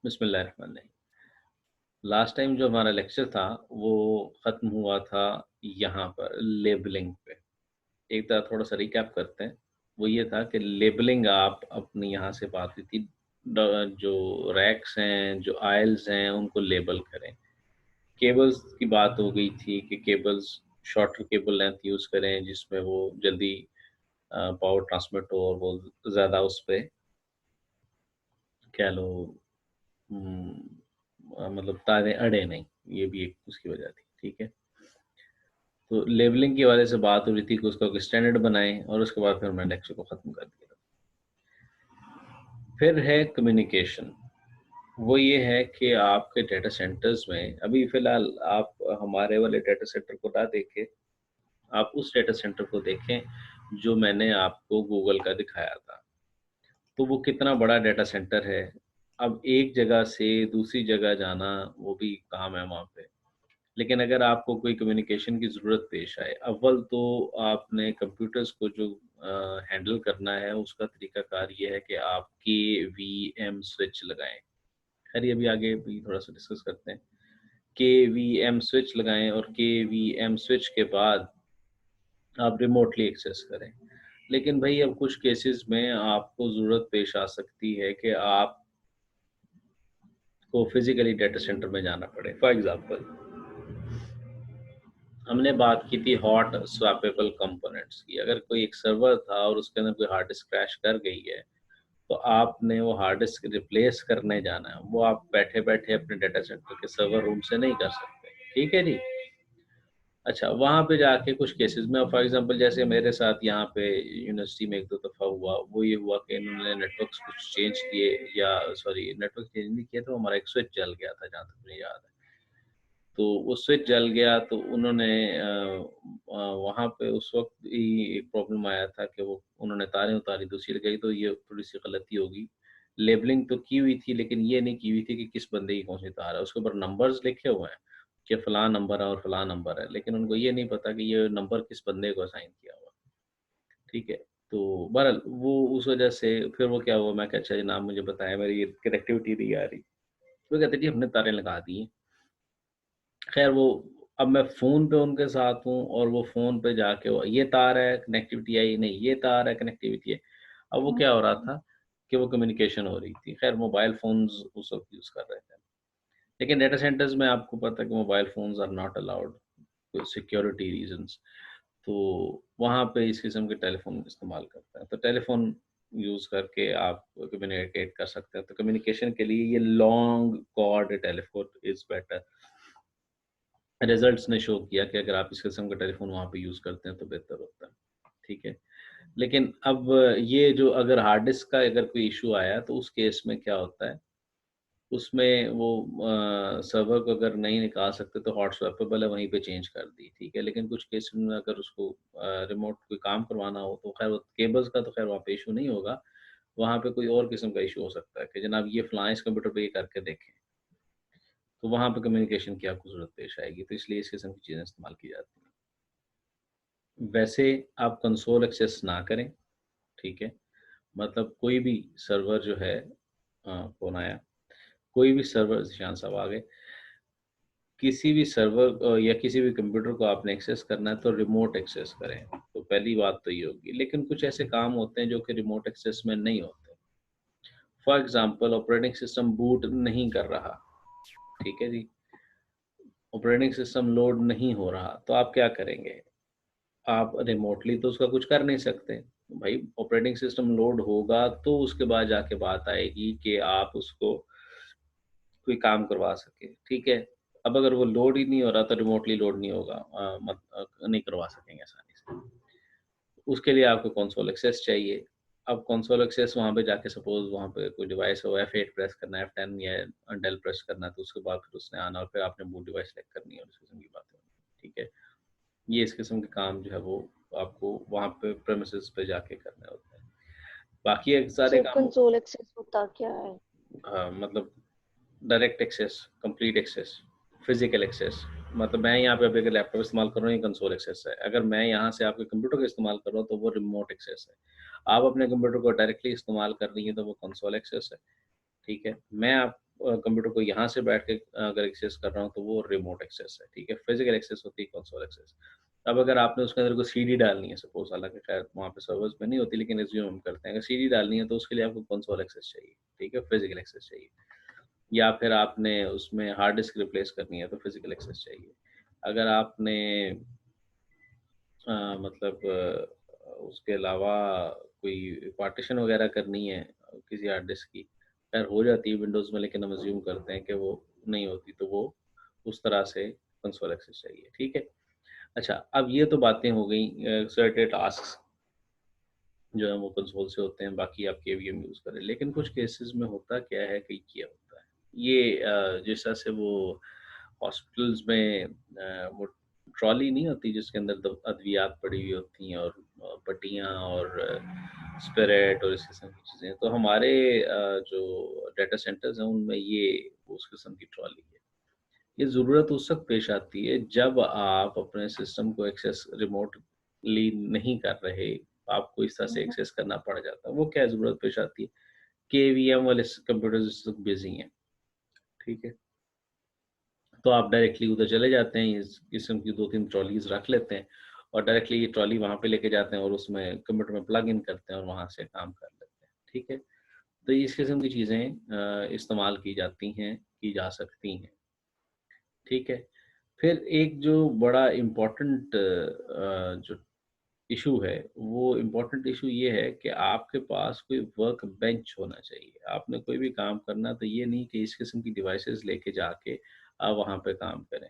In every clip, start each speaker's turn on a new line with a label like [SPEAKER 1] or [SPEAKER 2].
[SPEAKER 1] बिस्मिल्लाहिर्रहमानिर्रहीम। Last time जो हमारा लेक्चर था वो ख़त्म हुआ था यहाँ पर लेबलिंग पे। एक तरह थोड़ा-सा रिकैप करते हैं। वो ये था कि लेबलिंग आप अपनी यहाँ से बात हुई थी जो रैक्स हैं, जो आइल्स हैं उनको लेबल करें। केबल्स की बात हो गई थी कि cables shorter cable length use करें जिसमें वो जल्दी पावर ट्रांसमिट हो और वो ज़्यादा उस पे कह लो मतलब तारे अड़े नहीं, ये भी एक उसकी वजह थी, ठीक है? तो लेबलिंग की वजह से बात हो रही थी कि उसका कोई स्टैंडर्ड बनाएँ और उसके बाद फिर मैंने लेक्चर को ख़त्म कर दिया। फिर है कम्युनिकेशन, वो ये है कि आपके डेटा सेंटर्स में अभी फ़िलहाल आप हमारे वाले डेटा सेंटर को ना देखें, आप उस डेटा सेंटर को देखें, जो मैंने आपको गूगल का दिखाया था। तो वो कितना बड़ा डेटा सेंटर है, अब एक जगह से दूसरी जगह जाना, वो भी काम है वहाँ पे। लेकिन अगर आपको कोई कम्युनिकेशन की ज़रूरत पेश आए, अव्वल तो आपने कंप्यूटर्स को जो हैंडल करना है, उसका तरीकाकार ये है कि आप केवीएम स्विच लगाएँ। खैर ये भी आगे भी थोड़ा-सा डिस्कस करते हैं। केवीएम स्विच लगाएँ और केवीएम स्विच के बाद आप रिमोटली एक्सेस करें। लेकिन भई अब कुछ केसेज़ में आपको ज़रूरत पेश आ सकती है कि आपको फिज़िकली डेटा सेंटर में जाना पड़े। फॉर एग्ज़ाम्पल हमने बात की थी हॉट स्वैपेबल कंपोनेंट्स की। अगर कोई एक सर्वर था और उसके अंदर कोई हार्ड डिस्क क्रैश कर गई है, तो आपने वो हार्ड डिस्क रिप्लेस करने जाना है। वो आप बैठे-बैठे अपने डेटा सेंटर के सर्वर रूम से नहीं कर सकते। ठीक है जी? अच्छा, वहाँ पे जाके कुछ केसेज़ में फॉर एग्ज़ाम्पल जैसे मेरे साथ यहाँ पे यूनिवर्सिटी में 1-2 दफ़ा हुआ, वो ये हुआ कि इन्होंने नेटवर्क्स कुछ चेंज किए या सॉरी नेटवर्क चेंज नहीं किए, तो हमारा एक स्विच जल गया था जहाँ तक मुझे याद है। तो वो स्विच जल गया तो उन्होंने वहाँ पे उस वक़्त ही एक प्रॉब्लम आया था कि वो उन्होंने तारें उतारी दूसरी जगह तो ये थोड़ी-सी गलती होगी। लेबलिंग तो की हुई थी लेकिन ये नहीं की हुई थी कि किस बंदे की कौन-सी तार है। उसके ऊपर नंबर्स लिखे हुए हैं कि फलाँ नंबर है और फलाँ नंबर है, लेकिन उनको ये नहीं पता कि ये नंबर किस बंदे को असाइन किया हुआ है। ठीक है? तो बहरहाल वो उस वज़ह से फिर वो क्या हुआ मैं कहा अच्छा जनाब मुझे बताएँ मेरी ये कनेक्टिविटी नहीं आ रही। वो कहते जी हमने तारें लगा दी हैं। ख़ैर वो अब मैं फ़ोन पे उनके साथ हूँ और वो फ़ोन पे जाके वो ये तार है, कनेक्टिविटी आई, नहीं ये तार है, कनेक्टिविटी है। अब वो क्या हो रहा था कि वो कम्युनिकेशन हो रही थी। ख़ैर मोबाइल फ़ोन्स उस वक़्त यूज़ कर रहे थे। लेकिन डेटा सेंटर्स में आपको पता है कि mobile phones are not allowed security reasons. तो वहाँ पे इस किस्म के टेलीफ़ोन इस्तेमाल करते हैं। तो टेलीफ़ोन यूज़ करके आप कम्युनिकेट कर सकते हैं। तो कम्युनिकेशन के लिए ये long cord telephone is better. Results ने शो किया कि अगर आप इस किस्म का टेलीफ़ोन वहाँ पे यूज़ करते हैं तो बेहतर होता है, ठीक है। लेकिन अब ये जो अगर हार्ड डिस्क का अगर कोई इश्यू आया तो उस केस में क्या होता है, उसमें वो सर्वर को अगर नहीं निकाल सकते तो हॉट स्वैपेबल है वहीं पे चेंज कर दी, ठीक है। लेकिन कुछ केस में अगर उसको रिमोट कोई काम करवाना हो तो ख़ैर वो केबल्स का तो ख़ैर वहाँ पे इश्यू नहीं होगा, वहाँ पे कोई और किस्म का इश्यू हो सकता है कि जनाब ये फलाँ इस कंप्यूटर पे ये करके देखें। तो वहाँ पे कम्युनिकेशन की आपको ज़रूरत पेश आएगी, तो इसलिए इस किस्म की चीज़ें इस्तेमाल की जाती हैं। वैसे आप कंसोल एक्सेस ना करें, ठीक है? मतलब कोई भी सर्वर जो है कौन आया? कोई भी सर्वर ज़ीशान साहब आ गए। किसी भी सर्वर या किसी भी कंप्यूटर को आपने एक्सेस करना है तो रिमोट एक्सेस करें, तो पहली बात तो ये होगी। लेकिन कुछ ऐसे काम होते हैं जो कि रिमोट एक्सेस में नहीं होते। For example operating system boot नहीं कर रहा, ठीक है जी? ऑपरेटिंग सिस्टम लोड नहीं हो रहा, तो आप क्या करेंगे? आप रिमोटली तो उसका कुछ कर नहीं सकते। भाई ऑपरेटिंग सिस्टम लोड होगा तो उसके बाद जाके बात आएगी कि आप उसको कोई काम करवा सकें, ठीक है? अब अगर वो लोड ही नहीं हो रहा तो रिमोटली लोड नहीं होगा नहीं करवा सकेंगे आसानी से। उसके लिए आपको कंसोल एक्सेस चाहिए। अब कंसोल एक्सेस वहाँ पे जाके सपोज़ वहाँ पे कोई डिवाइस हो F8 प्रेस करना है, F10 या डेल प्रेस करना है तो उसके बाद फिर उसने आना और फिर आपने बूट डिवाइस सेलेक्ट करनी है और इस किस्म की बातें होंगी, ठीक है? ये इस किस्म के काम जो है वो आपको वहाँ पे प्रेमिसेस पे जाके करने होते हैं। बाकी एक सारे
[SPEAKER 2] सर
[SPEAKER 1] काम
[SPEAKER 2] कंसोल एक्सेस होता क्या है?
[SPEAKER 1] मतलब direct access, complete access, physical access मतलब मैं यहाँ पे अभी अगर लैपटॉप इस्तेमाल कर रहा हूँ ये कंसोल एक्सेस है। अगर मैं यहाँ से आपके कंप्यूटर का इस्तेमाल कर रहा हूँ तो वो रिमोट एक्सेस है। आप अपने कंप्यूटर को डायरेक्टली इस्तेमाल कर रही हैं तो वो कंसोल एक्सेस है, ठीक है? मैं आप कंप्यूटर को यहाँ से बैठ के अगर एक्सेस कर रहा हूँ तो वो रिमोट एक्सेस है, ठीक है? फिज़िकल एक्सेस होती है कंसोल एक्सेस। अब अगर आपने उसके अंदर कोई सीडी डालनी है सपोज़, हालाँकि ख़ैर वहाँ पे सर्वर्स में नहीं होती, लेकिन एज़्यूम हम करते हैं, अगर सीडी डालनी है तो उसके लिए आपको कंसोल एक्सेस चाहिए, ठीक है? फिज़िकल एक्सेस चाहिए। या फिर आपने उसमें हार्ड डिस्क रिप्लेस करनी है तो फिज़िकल एक्सेस चाहिए। अगर आपने मतलब उसके अलावा कोई पार्टीशन वगैरह करनी है किसी हार्ड डिस्क की, खैर हो जाती है विंडोज़ में, लेकिन हम अज़्यूम करते हैं कि वो नहीं होती, तो वो उस तरह से कंसोल एक्सेस चाहिए, ठीक है? अच्छा, अब ये तो बातें हो गई सर्टेन टास्क्स जो है वो कंसोल से होते हैं, बाकी आप केवीएम यूज़ करें। लेकिन कुछ केसेज़ में होता क्या है कि ये होता है, ये जिस तरह से वो हॉस्पिटल्स में वो ट्रॉली नहीं होती जिसके अंदर अद्वियात पड़ी हुई होती हैं और पट्टियाँ और स्पिरिट और इस किस्म की चीज़ें। तो हमारे जो डाटा सेंटर्स हैं उनमें ये उस किस्म की ट्रॉली है। ये ज़रूरत उस वक़्त पेश आती है जब आप अपने सिस्टम को एक्सेस रिमोटली नहीं कर रहे, आपको इस तरह से एक्सेस करना पड़ जाता है। वो क्या ज़रूरत पेश आती है? केवीएम वाले कंप्यूटर्स इस वक़्त बिज़ी हैं, ठीक है? तो आप डायरेक्टली उधर चले जाते हैं, इस किस्म की 2-3 ट्रॉलीज़ रख लेते हैं और डायरेक्टली ये ट्रॉली वहाँ पे लेके जाते हैं और उसमें कंप्यूटर में प्लग इन करते हैं और वहाँ से काम कर लेते हैं, ठीक है? तो इस किस्म की चीज़ें इस्तेमाल की जाती हैं, की जा सकती हैं, ठीक है? फिर एक जो बड़ा इम्पोर्टेंट जो इश्यू है, वो इम्पोर्टेंट इश्यू ये है कि आपके पास कोई वर्क बेंच होना चाहिए। आपने कोई भी काम करना तो ये नहीं कि इस किस्म की डिवाइसेज़ लेके जाके आप वहाँ पे काम करें।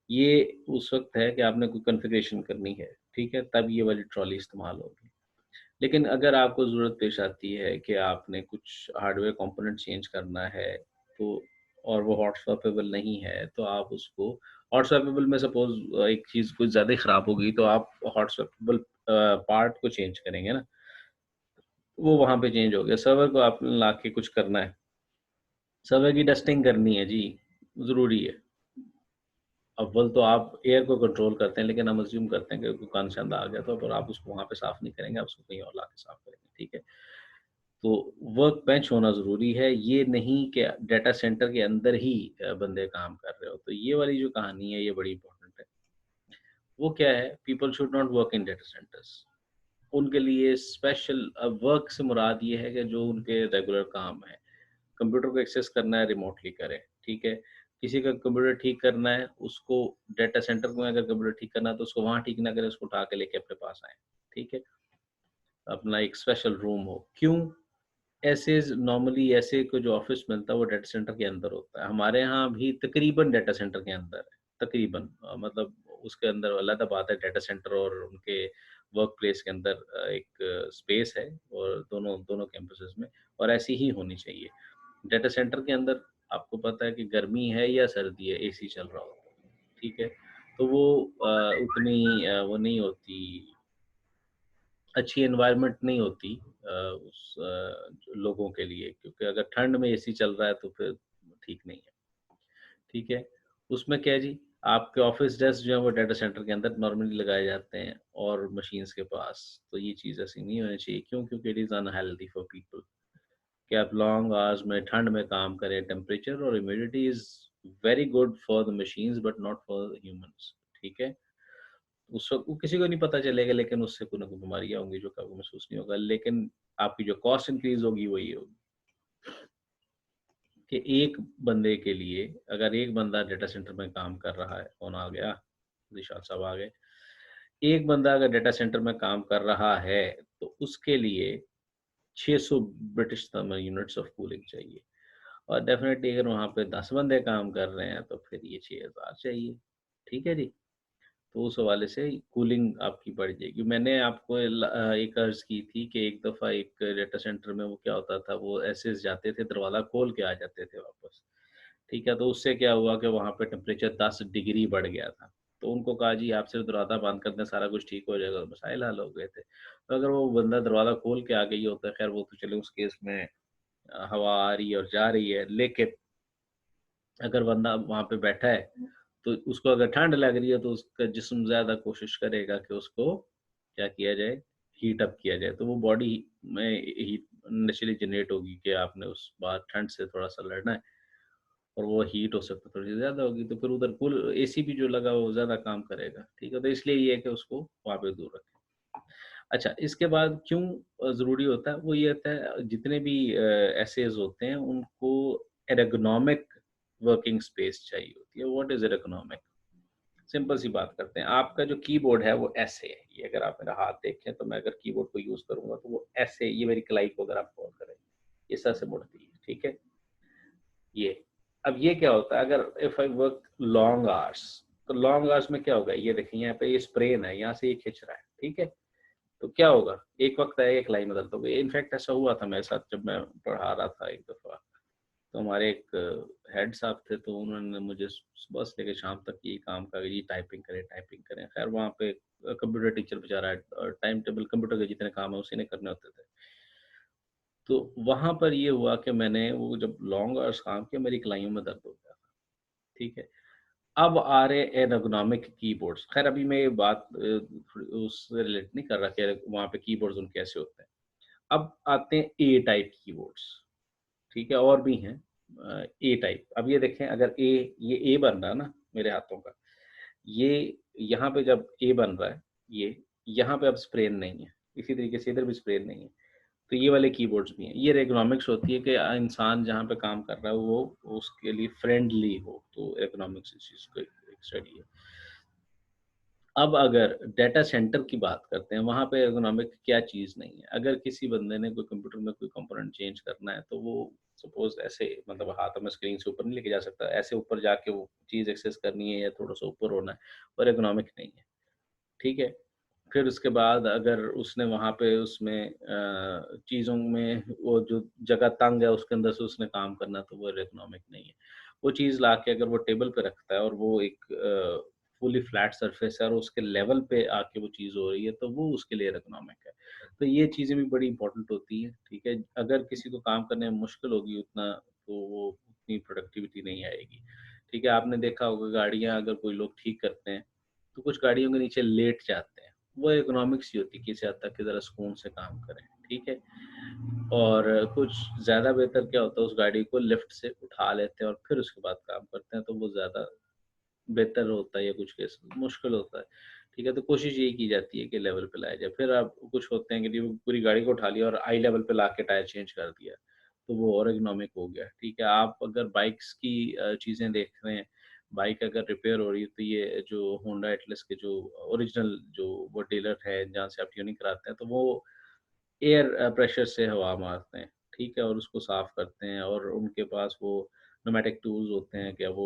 [SPEAKER 1] ये उस वक़्त है कि आपने कोई कॉन्फ़िगरेशन करनी है, ठीक है? तब ये वाली ट्रॉली इस्तेमाल होगी। लेकिन अगर आपको ज़रूरत पेश आती है कि आपने कुछ हार्डवेयर कंपोनेंट चेंज करना है, तो और वो हॉट स्वैपेबल नहीं है, तो आप उसको हॉट स्वैपेबल में सपोज़ एक चीज़ कुछ ज़्यादा ही ख़राब हो गई, तो आप हॉट स्वैपेबल पार्ट को चेंज करेंगे ना, वो वहाँ पे चेंज हो गया। सर्वर को आपने लाके कुछ करना है, सर्वर की डस्टिंग करनी है जी, ज़रूरी है। अव्वल तो आप एयर को कंट्रोल करते हैं, लेकिन हम अज़्यूम करते हैं कि कोई गंद-शंद आ गया, तो फिर आप उसको वहाँ पे साफ़ नहीं करेंगे, आप उसको कहीं और लाके साफ़ करेंगे, ठीक है? तो वर्क बेंच होना ज़रूरी है, ये नहीं कि डाटा सेंटर के अंदर ही बंदे काम कर रहे हो। तो ये वाली जो कहानी है, ये बड़ी इम्पोर्टेंट है। वो क्या है, people should not work in data centres. उनके लिए स्पेशल वर्क से मुराद ये है कि जो उनके रेगुलर काम है। कंप्यूटर को एक्सेस करना है, रिमोटली करें, ठीक है? किसी का कंप्यूटर ठीक करना है, उसको डाटा सेंटर में अगर कंप्यूटर ठीक करना है, तो उसको वहाँ ठीक ना करें, उसको उठा के लेके अपने पास आएँ, ठीक है? अपना एक स्पेशल रूम हो। क्यों? ऐसे नॉर्मली ऐसे को जो ऑफ़िस मिलता है वो डाटा सेंटर के अंदर होता है। हमारे यहाँ भी तकरीबन डाटा सेंटर के अंदर है, तकरीबन मतलब उसके अंदर अलग बात है डाटा सेंटर और उनके वर्क प्लेस के अंदर एक स्पेस है और दोनों दोनों कैंपसेस में और ऐसी ही होनी चाहिए। डाटा सेंटर के अंदर आपको पता है कि गर्मी है या सर्दी है, एसी चल रहा होता है, ठीक है? तो वो उतनी वो नहीं होती अच्छी एनवायरनमेंट नहीं होती जो लोगों के लिए क्योंकि अगर ठंड में एसी चल रहा है तो फिर ठीक नहीं है, ठीक है? उसमें क्या है जी, आपके ऑफ़िस डेस्क जो है वो डाटा सेंटर के अंदर नॉर्मली लगाए जाते हैं और मशीन्स के पास, तो ये चीज़ ऐसी नहीं होनी चाहिए क्यों? क्योंकि it is unhealthy for people कि आप लॉन्ग आवर्स में ठंड में काम करें, टेम्परेचर और humidity is very good for the machines but not for the humans, ठीक है? उस वक़्त वो किसी को नहीं पता चलेगा लेकिन उससे कोई ना कोई बीमारियाँ होंगी जो कि आपको महसूस नहीं होगा। लेकिन आपकी जो कॉस्ट इंक्रीज़ होगी वो ये होगी कि एक बंदे के लिए अगर एक बंदा डाटा सेंटर में काम कर रहा है, कौन आ गया? निशात साहब आ गए। एक बंदा अगर डाटा सेंटर में काम कर रहा है, तो उसके लिए 600 British thermal units of cooling चाहिए और डेफ़िनेटली अगर वहाँ पे 10 बंदे काम कर रहे हैं, तो फिर ये 6000 चाहिए। ठीक है जी? तो उस हवाले से कूलिंग आपकी बढ़ जाएगी। मैंने आपको एक अर्ज़ की थी कि एक दफ़ा एक डाटा सेंटर में वो क्या होता था, वो ऐसे जाते थे, दरवाज़ा खोल के आ जाते थे वापस। ठीक है? तो उससे क्या हुआ कि वहाँ पे टेम्परेचर 10 डिग्री बढ़ गया था। तो उनको कहा जी आप सिर्फ़ दरवाज़ा बंद कर दें, सारा कुछ ठीक हो जाएगा, तो मसाइल हल हो गए थे। तो अगर वो बंदा दरवाज़ा खोल के आ गई होता है, ख़ैर वो तो चलो उस केस में हवा आ रही है और जा रही है, लेकिन अगर बंदा वहाँ पे बैठा है, तो उसको अगर ठंड लग रही है तो उसका जिस्म ज़्यादा कोशिश करेगा कि उसको क्या किया जाए, हीट अप किया जाए। तो वो बॉडी में हीट नेचुरली जनरेट होगी कि आपने उस बार ठंड से थोड़ा-सा लड़ना है। और वो हीट हो सकता है थोड़ी ज़्यादा होगी, तो फिर उधर कूल एसी भी जो लगा वो ज़्यादा काम करेगा, ठीक है? तो इसलिए ये है कि उसको वहाँ पे दूर रखें। अच्छा, इसके बाद क्यों ज़रूरी होता है? वो ये होता है जितने भी एसेज होते हैं उनको एर्गोनॉमिक वर्किंग स्पेस चाहिए होती है। What is ergonomic? सिंपल सी बात करते हैं, आपका जो कीबोर्ड है वो ऐसे है, ये अगर आप मेरा हाथ देखें तो मैं अगर कीबोर्ड को यूज़ करूँगा तो वो ऐसे ये मेरी कलाई को अगर आप गौर करें, इस तरह से मुड़ती है, ठीक है? ये। अब ये क्या होता है अगर if I work long hours, तो लॉन्ग आवर्स में क्या होगा? ये देखिए यहाँ पे ये स्प्रेन है, यहाँ से ये खींच रहा है, ठीक है? तो क्या होगा? एक वक़्त आएगा कलाई में दर्द होगा। इनफैक्ट ऐसा हुआ था मेरे साथ जब मैं पढ़ा रहा था एक दफ़ा। तो हमारे एक हेड साहब थे तो उन्होंने मुझे सुबह से लेके शाम तक यही काम कहा कि जी टाइपिंग करें, टाइपिंग करें। ख़ैर वहाँ पे कंप्यूटर टीचर बेचारा टाइम टेबल कंप्यूटर के जितने काम है उसी ने करने होते थे। तो वहाँ पर ये हुआ कि मैंने वो जब लॉन्ग आवर्स काम किया मेरी कलाइयों में दर्द हो गया था, ठीक है? अब आ रहे एर्गोनॉमिक कीबोर्ड्स। ख़ैर अभी मैं ये बात उससे रिलेट नहीं कर रहा कि वहाँ पे कीबोर्ड्स उनके कैसे होते हैं। अब आते हैं ए टाइप कीबोर्ड्स, ठीक है? और भी हैं ए टाइप। अब ये देखें अगर ये ए बन रहा है ना मेरे हाथों का, ये यहाँ पे जब ए बन रहा है, यहाँ पे अब स्प्रेन नहीं है। इसी तरीके से इधर भी स्प्रेन नहीं है। तो ये वाले कीबोर्ड्स भी हैं। ये एर्गोनॉमिक्स होती है कि इंसान जहाँ पे काम कर रहा है वो उसके लिए फ्रेंडली हो, तो एर्गोनॉमिक्स इस चीज़ को एक स्टडी है। अब अगर डेटा सेंटर की बात करते हैं, वहाँ पे एर्गोनॉमिक क्या चीज़ नहीं है। अगर किसी बंदे ने कोई कंप्यूटर में कोई कंपोनेंट चेंज करना है, तो वो सपोज़ ऐसे मतलब हाथों में स्क्रीन से ऊपर नहीं लेके जा सकता। ऐसे ऊपर जाके वो चीज़ एक्सेस करनी है या थोड़ा-सा ऊपर होना है, और एर्गोनॉमिक नहीं है, ठीक है? फिर उसके बाद अगर उसने वहाँ पे उसमें चीज़ों में वो जो जगह तंग है उसके अंदर से उसने काम करना है, तो वो एर्गोनॉमिक नहीं है। वो चीज़ लाके अगर वो टेबल पे रखता है और वो एक फुली फ्लैट सरफेस है और उसके लेवल पे आके वो चीज़ हो रही है, तो वो उसके लिए एर्गोनॉमिक है। तो ये चीज़ें भी बड़ी इम्पोर्टेंट होती हैं, ठीक है? अगर किसी को काम करने में मुश्किल होगी उतना, तो वो उतनी प्रोडक्टिविटी नहीं आएगी, ठीक है? आपने देखा होगा गाड़ियाँ अगर कोई लोग ठीक करते हैं, तो कुछ गाड़ियों के नीचे लेट जाते हैं। वो इकोनॉमिक्स ही होती है किसी हद तक कि ज़रा सुकून से काम करें, ठीक है? और कुछ ज़्यादा बेहतर क्या होता है उस गाड़ी को लिफ्ट से उठा लेते हैं और फिर उसके बाद काम करते हैं, तो वो ज़्यादा बेहतर होता है या कुछ केस मुश्किल होता है, ठीक है? तो कोशिश यही की जाती है कि लेवल पे लाया जाए। फिर आप कुछ होते हैं कि जी वो पूरी गाड़ी को उठा लिया और आई लेवल पे लाके टायर चेंज कर दिया, तो वो और इकोनॉमिक हो गया, ठीक है? आप अगर बाइक्स की चीज़ें देख रहे हैं, बाइक अगर रिपेयर हो रही है, तो ये जो होंडा एटलस के जो ओरिजिनल जो वो डीलर है जहाँ से आप ट्यूनिंग कराते हैं, तो वो एयर प्रेशर से हवा मारते हैं, ठीक है? और उसको साफ़ करते हैं और उनके पास वो न्यूमेटिक टूल्स होते हैं कि वो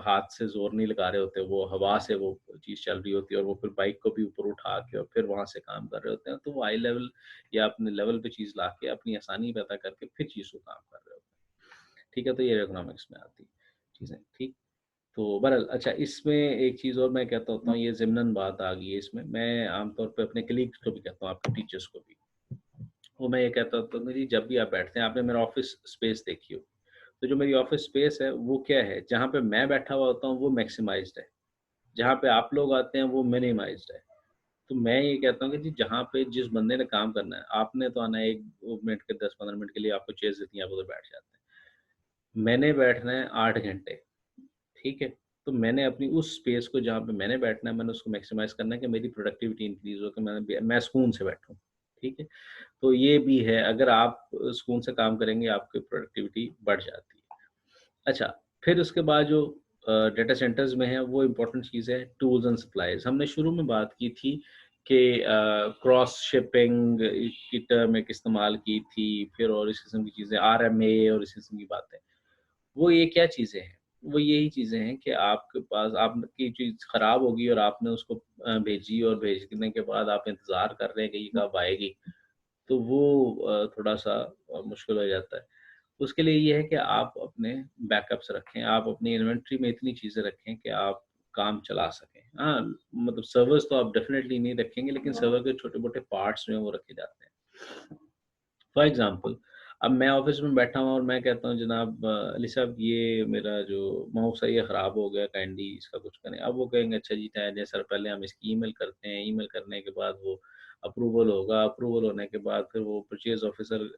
[SPEAKER 1] हाथ से ज़ोर नहीं लगा रहे होते, वो हवा से वो चीज़ चल रही होती है और वो फिर बाइक को भी ऊपर उठा के और फिर वहाँ से काम कर रहे होते हैं। तो वो हाई लेवल या अपने लेवल पे चीज़ लाके अपनी आसानी पैदा करके फिर चीज़ को काम कर रहे होते हैं, ठीक है? तो ये इकोनॉमिक्स में आती है चीज़ें, ठीक? तो बहरहाल अच्छा इसमें एक चीज़ और मैं कहता होता हूँ, ये ज़िमनन बात आ गई है इसमें। मैं आमतौर पे अपने कलीग्स को भी कहता हूँ, आपके टीचर्स को भी। वो मैं ये कहता होता हूँ कि जब भी आप बैठते हैं, आपने मेरा ऑफ़िस स्पेस देखी हो, तो जो मेरी ऑफ़िस स्पेस है, वो क्या है? जहाँ पे मैं बैठा हुआ होता हूँ, वो मैक्सिमाइज़्ड है। जहाँ पे आप लोग आते हैं, वो मिनिमाइज़्ड है। तो मैं ये कहता हूँ कि जी जहाँ पे जिस बंदे ने काम करना है, आपने तो आना है 1 मिनट के 10-15 मिनट के लिए आपको चेयर्स देती हैं, आप उधर बैठ जाते हैं। मैंने बैठना है 8 घंटे, ठीक है? तो मैंने अपनी उस स्पेस को जहाँ पे मैंने बैठना है, मैंने उसको मैक्सिमाइज़ करना है कि मेरी प्रोडक्टिविटी इंक्रीज़ हो, कि मैं सुकून से बैठूँ, ठीक है? तो ये भी है, अगर आप सुकून से काम करेंगे, आपकी प्रोडक्टिविटी बढ़ जाती है। अच्छा, फिर उसके बाद जो डेटा सेंटर्स में है, वो इम्पोर्टेंट चीज़ है टूल्स एंड सप्लाइज़। हमने शुरू में बात की थी कि क्रॉस शिपिंग की टर्म एक इस्तेमाल की थी, फिर और इस किस्म की चीज़ें, आरएमए और इस किस्म की बातें। वो ये क्या चीज़ें हैं? वो यही चीज़ें हैं कि आपके पास आपकी चीज़ खराब होगी और आपने उसको भेजी और भेजने के बाद आप इंतज़ार कर रहे हैं कि ये कब आएगी, तो वो थोड़ा-सा मुश्किल हो जाता है। उसके लिए ये है कि आप अपने बैकअप्स रखें, आप अपनी इन्वेंटरी में इतनी चीज़ें रखें कि आप काम चला सकें। हाँ, मतलब सर्वर्स तो आप डेफ़िनेटली नहीं रखेंगे, लेकिन सर्वर के छोटे-मोटे पार्ट्स जो हैं वो रखे जाते हैं। फॉर एग्ज़ाम्पल अब मैं ऑफ़िस में बैठा हूँ और मैं कहता हूँ जनाब अली साहब ये मेरा जो माउस है ये ख़राब हो गया, काइंडली इसका कुछ करें। अब वो कहेंगे अच्छा जी, टाइम है सर, पहले हम इसकी ईमेल करते हैं, ईमेल करने के बाद वो अप्रूवल होगा, अप्रूवल होने के बाद फिर वो परचेज़ ऑफ़िसर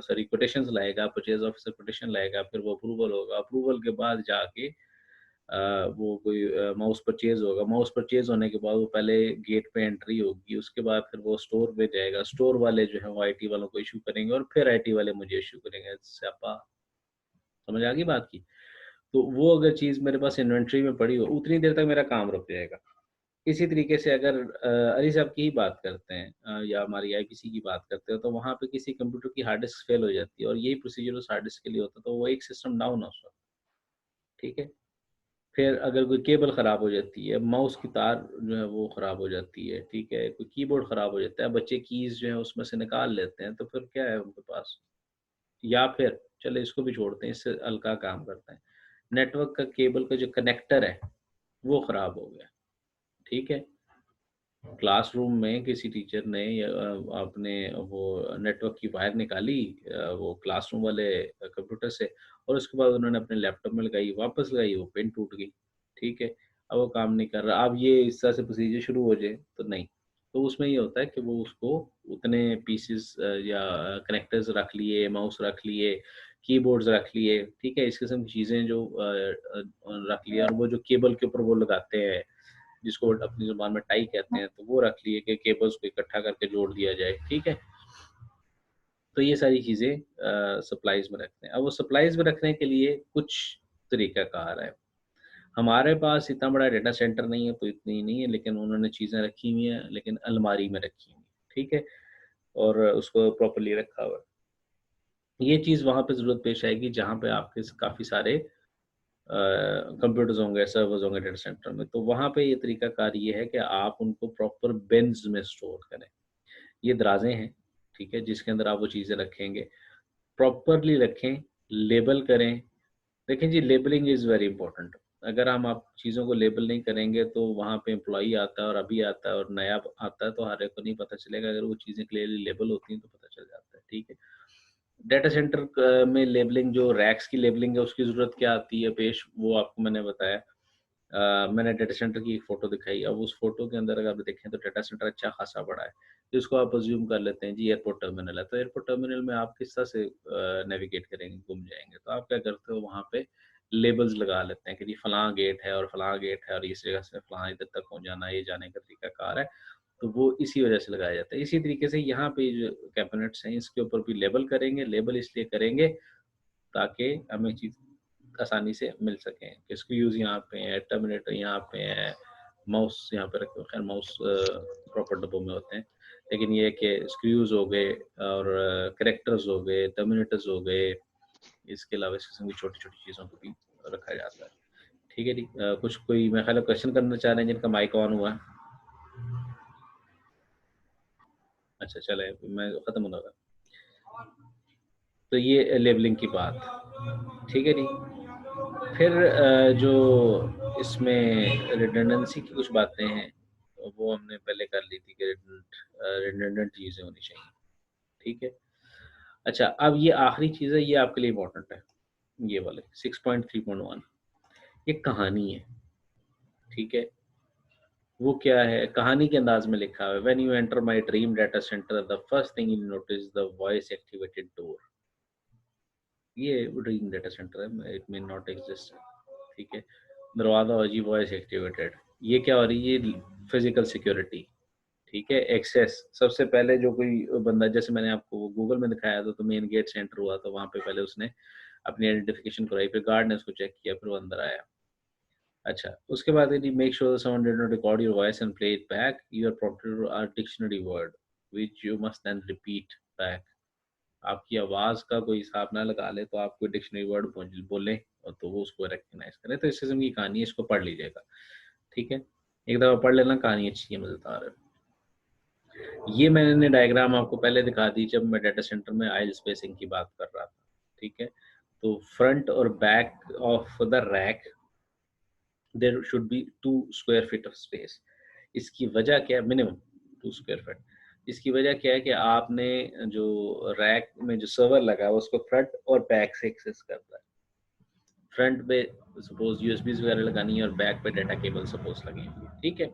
[SPEAKER 1] सॉरी कोटेशंस लाएगा, परचेज़ ऑफ़िसर कोटेशन लाएगा, फिर वो अप्रूवल होगा, अप्रूवल के बाद जाके वो कोई माउस परचेज़ होगा, माउस परचेज़ होने के बाद वो पहले गेट पे एंट्री होगी, उसके बाद फिर वो स्टोर पे जाएगा, स्टोर वाले जो है वो आईटी वालों को इश्यू करेंगे और फिर आईटी वाले मुझे इश्यू करेंगे। स्यापा, समझ आ गई बात की? तो वो अगर चीज़ मेरे पास इन्वेंटरी में पड़ी हो, उतनी देर तक मेरा काम रुक जाएगा। इसी तरीके से अगर अली साहब की ही बात करते हैं या हमारी आईपीसी की बात करते हैं, तो वहाँ पे किसी कंप्यूटर की हार्ड डिस्क फेल हो जाती है और यही प्रोसीजर उस हार्ड डिस्क के लिए होता है, तो वो एक सिस्टम डाउन है उस वक़्त, ठीक है? फिर अगर कोई केबल ख़राब हो जाती है, माउस की तार जो है वो ख़राब हो जाती है, ठीक है? कोई कीबोर्ड ख़राब हो जाता है, बच्चे कीज़ जो है उसमें से निकाल लेते हैं, तो फिर क्या है उनके पास? या फिर चलिए इसको भी छोड़ते हैं, इससे हल्का काम करते हैं। नेटवर्क का केबल का जो कनेक्टर है, वो ख़राब हो गया, ठीक है? क्लासरूम में किसी टीचर ने आपने वो नेटवर्क की वायर निकाली वो क्लासरूम वाले कंप्यूटर से और उसके बाद उन्होंने अपने लैपटॉप में लगाई, वापस लगाई, वो पिन टूट गई, ठीक है? अब वो काम नहीं कर रहा। अब ये इस तरह से प्रोसीजर शुरू हो जाए, तो नहीं। तो उसमें ये होता है कि वो उसको उतने पीसेस या कनेक्टर्स रख लिए, माउस रख लिए, कीबोर्ड्स रख लिए, ठीक है? इस किस्म की चीज़ें जो रख लिया और वो जो केबल के ऊपर वो लगाते हैं जिसको अपनी ज़ुबान में टाई कहते हैं, तो वो रख लिए कि केबल्स को इकट्ठा करके जोड़ दिया जाए, ठीक है? तो ये सारी चीज़ें सप्लाइज़ में रखते हैं। अब वो सप्लाइज़ में रखने के लिए कुछ तरीक़ाकार है। हमारे पास इतना बड़ा डाटा सेंटर नहीं है, तो इतनी नहीं है, लेकिन उन्होंने चीज़ें रखी हुई हैं, लेकिन अलमारी में रखी हुई हैं, ठीक है? और उसको प्रॉपर्ली रखा हुआ है। ये चीज़ वहाँ पे ज़रूरत पेश आएगी जहाँ पे आपके काफ़ी सारे कंप्यूटर्स होंगे, सर्वर्स होंगे डाटा सेंटर में, तो वहाँ पे ये तरीकाकार ये है कि आप उनको प्रॉपर बिन्स में स्टोर करें। ये दराज़ें हैं, ठीक है? जिसके अंदर आप वो चीज़ें रखेंगे, प्रॉपरली रखें, लेबल करें। देखें जी लेबलिंग इज़ वेरी इम्पोर्टेंट। अगर हम आप चीज़ों को लेबल नहीं करेंगे तो वहाँ पे एम्प्लॉयी आता है और अभी आता है और नया आता है तो हर एक को नहीं पता चलेगा। अगर वो चीज़ें क्लियरली लेबल होती हैं तो पता चल जाता है, ठीक है? डाटा सेंटर में लेबलिंग जो रैक्स की लेबलिंग है उसकी ज़रूरत क्या आती है पेश वो आपको मैंने बताया। मैंने डाटा सेंटर की एक फ़ोटो दिखाई, अब उस फ़ोटो के अंदर अगर आप देखें तो डाटा सेंटर अच्छा खासा बड़ा है। तो इसको आप अज़्यूम कर लेते हैं जी एयरपोर्ट टर्मिनल है, तो एयरपोर्ट टर्मिनल में आप किस तरह से नेविगेट करेंगे, घूम जाएँगे। तो आप क्या करते हो वहाँ पे लेबल्स लगा लेते हैं कि जी फलाँ गेट है और फलाँ गेट है और इस जगह से फलाँ इधर तक पहुँच जाना है, ये जाने का तरीकाकार है। तो वो इसी वजह से लगाया जाता है। इसी तरीके से यहाँ पे जो कैबिनेट्स हैं इसके ऊपर भी लेबल करेंगे, लेबल इसलिए करेंगे ताकि हमें चीज़ आसानी से मिल सकें कि स्क्रूज़ यहाँ पे हैं, टर्मिनेटर यहाँ पे है, माउस यहाँ पे रखे हुए खैर माउस प्रॉपर डब्बों में होते हैं। लेकिन ये है कि स्क्रूज़ हो गए और कैरेक्टर्स हो गए, टर्मिनेटर्स हो गए, इसके अलावा इस किस्म की छोटी-छोटी चीज़ों को भी रखा जाता है। ठीक है जी। कुछ कोई मेरा ख़्याल है क्वेश्चन करना चाह रहे हैं जिनका माइक ऑन हुआ है? अच्छा चलें मैं ख़त्म होने लगा। तो ये लेबलिंग की बात, ठीक है जी। फिर जो इसमें रिडंडेंसी की कुछ बातें हैं, वो हमने पहले कर ली थी कि रिडंडेंट चीज़ें होनी चाहिए, ठीक है? अच्छा, अब ये आखिरी चीज़ है, ये आपके लिए इम्पोर्टेंट है, ये वाले 6.3.1 ये कहानी है, ठीक है? वो क्या है, कहानी के अंदाज़ में लिखा हुआ है, when you enter my dream data centre, the first thing you notice the voice activated door. ये ड्रीम डाटा सेंटर है, इट मे नॉट एग्जिस्ट, ठीक है? दरवाज़ा हो जी वॉइस एक्टिवेटेड। ये क्या हो रही है? फिज़िकल सिक्योरिटी, ठीक है? एक्सेस सबसे पहले जो कोई बंदा जैसे मैंने आपको गूगल में दिखाया था तो मेन गेट से एंटर हुआ तो वहाँ पे पहले उसने अपनी आइडेंटिफिकेशन कराई, फिर गार्ड ने उसको चेक किया, फिर वो अंदर आया। अच्छा, उसके बाद यदि make sure someone did not record your voice and play it back, you are prompted to a dictionary word which you must then repeat back. आपकी आवाज़ का कोई हिसाब ना लगा ले तो आप कोई डिक्शनरी वर्ड बोलें और तो वो उसको रिकॉग्नाइज़ करे। तो इस किस्म की कहानी है, इसको पढ़ लीजिएगा, ठीक है? एक दफ़ा पढ़ लेना, कहानी अच्छी है, मज़ेदार है। ये मैंने डायग्राम आपको पहले दिखा दी जब मैं डाटा सेंटर में आइल स्पेसिंग की बात कर रहा था, ठीक है? तो फ्रंट और back of the rack there should be 2 square feet of space. इसकी वजह क्या है? Minimum 2 square feet. इसकी वजह क्या है कि आपने जो रैक में जो सर्वर लगा है उसको फ्रंट और बैक से एक्सेस करता है। फ्रंट पे सपोज़ यूएसबीज़ वगैरह लगानी है और बैक पे डाटा केबल सपोज़ लगी हुई है, ठीक है?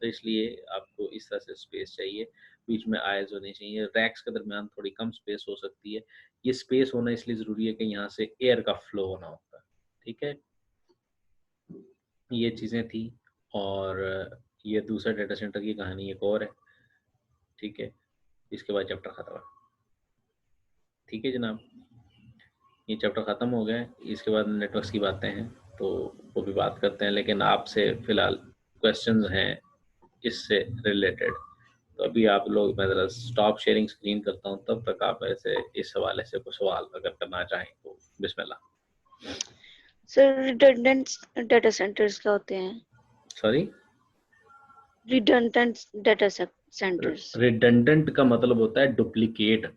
[SPEAKER 1] तो इसलिए आपको इस तरह से स्पेस चाहिए। बीच में आयज़ होनी चाहिए, रैक्स के दरमियान थोड़ी कम स्पेस हो सकती है। ये स्पेस होना इसलिए ज़रूरी है कि यहाँ से एयर का फ्लो होना होता है, ठीक है? ये चीज़ें थी और ये दूसरा डेटा सेंटर की कहानी एक और है, ठीक है? इसके बाद चैप्टर खत्म है। ठीक है जनाब, ये चैप्टर ख़त्म हो गया है, इसके बाद नेटवर्क्स की बातें हैं, तो वो भी बात करते हैं, लेकिन आपसे फ़िलहाल क्वेश्चंस हैं इससे रिलेटेड। तो अभी आप लोग मैं ज़रा स्टॉप शेयरिंग स्क्रीन करता हूँ, तब तक आप ऐसे इस हवाले से कुछ सवाल अगर करना चाहें तो बिस्मिल्लाह।
[SPEAKER 2] सर रिडंडेंट डाटा सेंटर्स क्या होते हैं?
[SPEAKER 1] Sorry?
[SPEAKER 2] Redundant data centres.
[SPEAKER 1] Redundant का मतलब होता है डुप्लीकेट।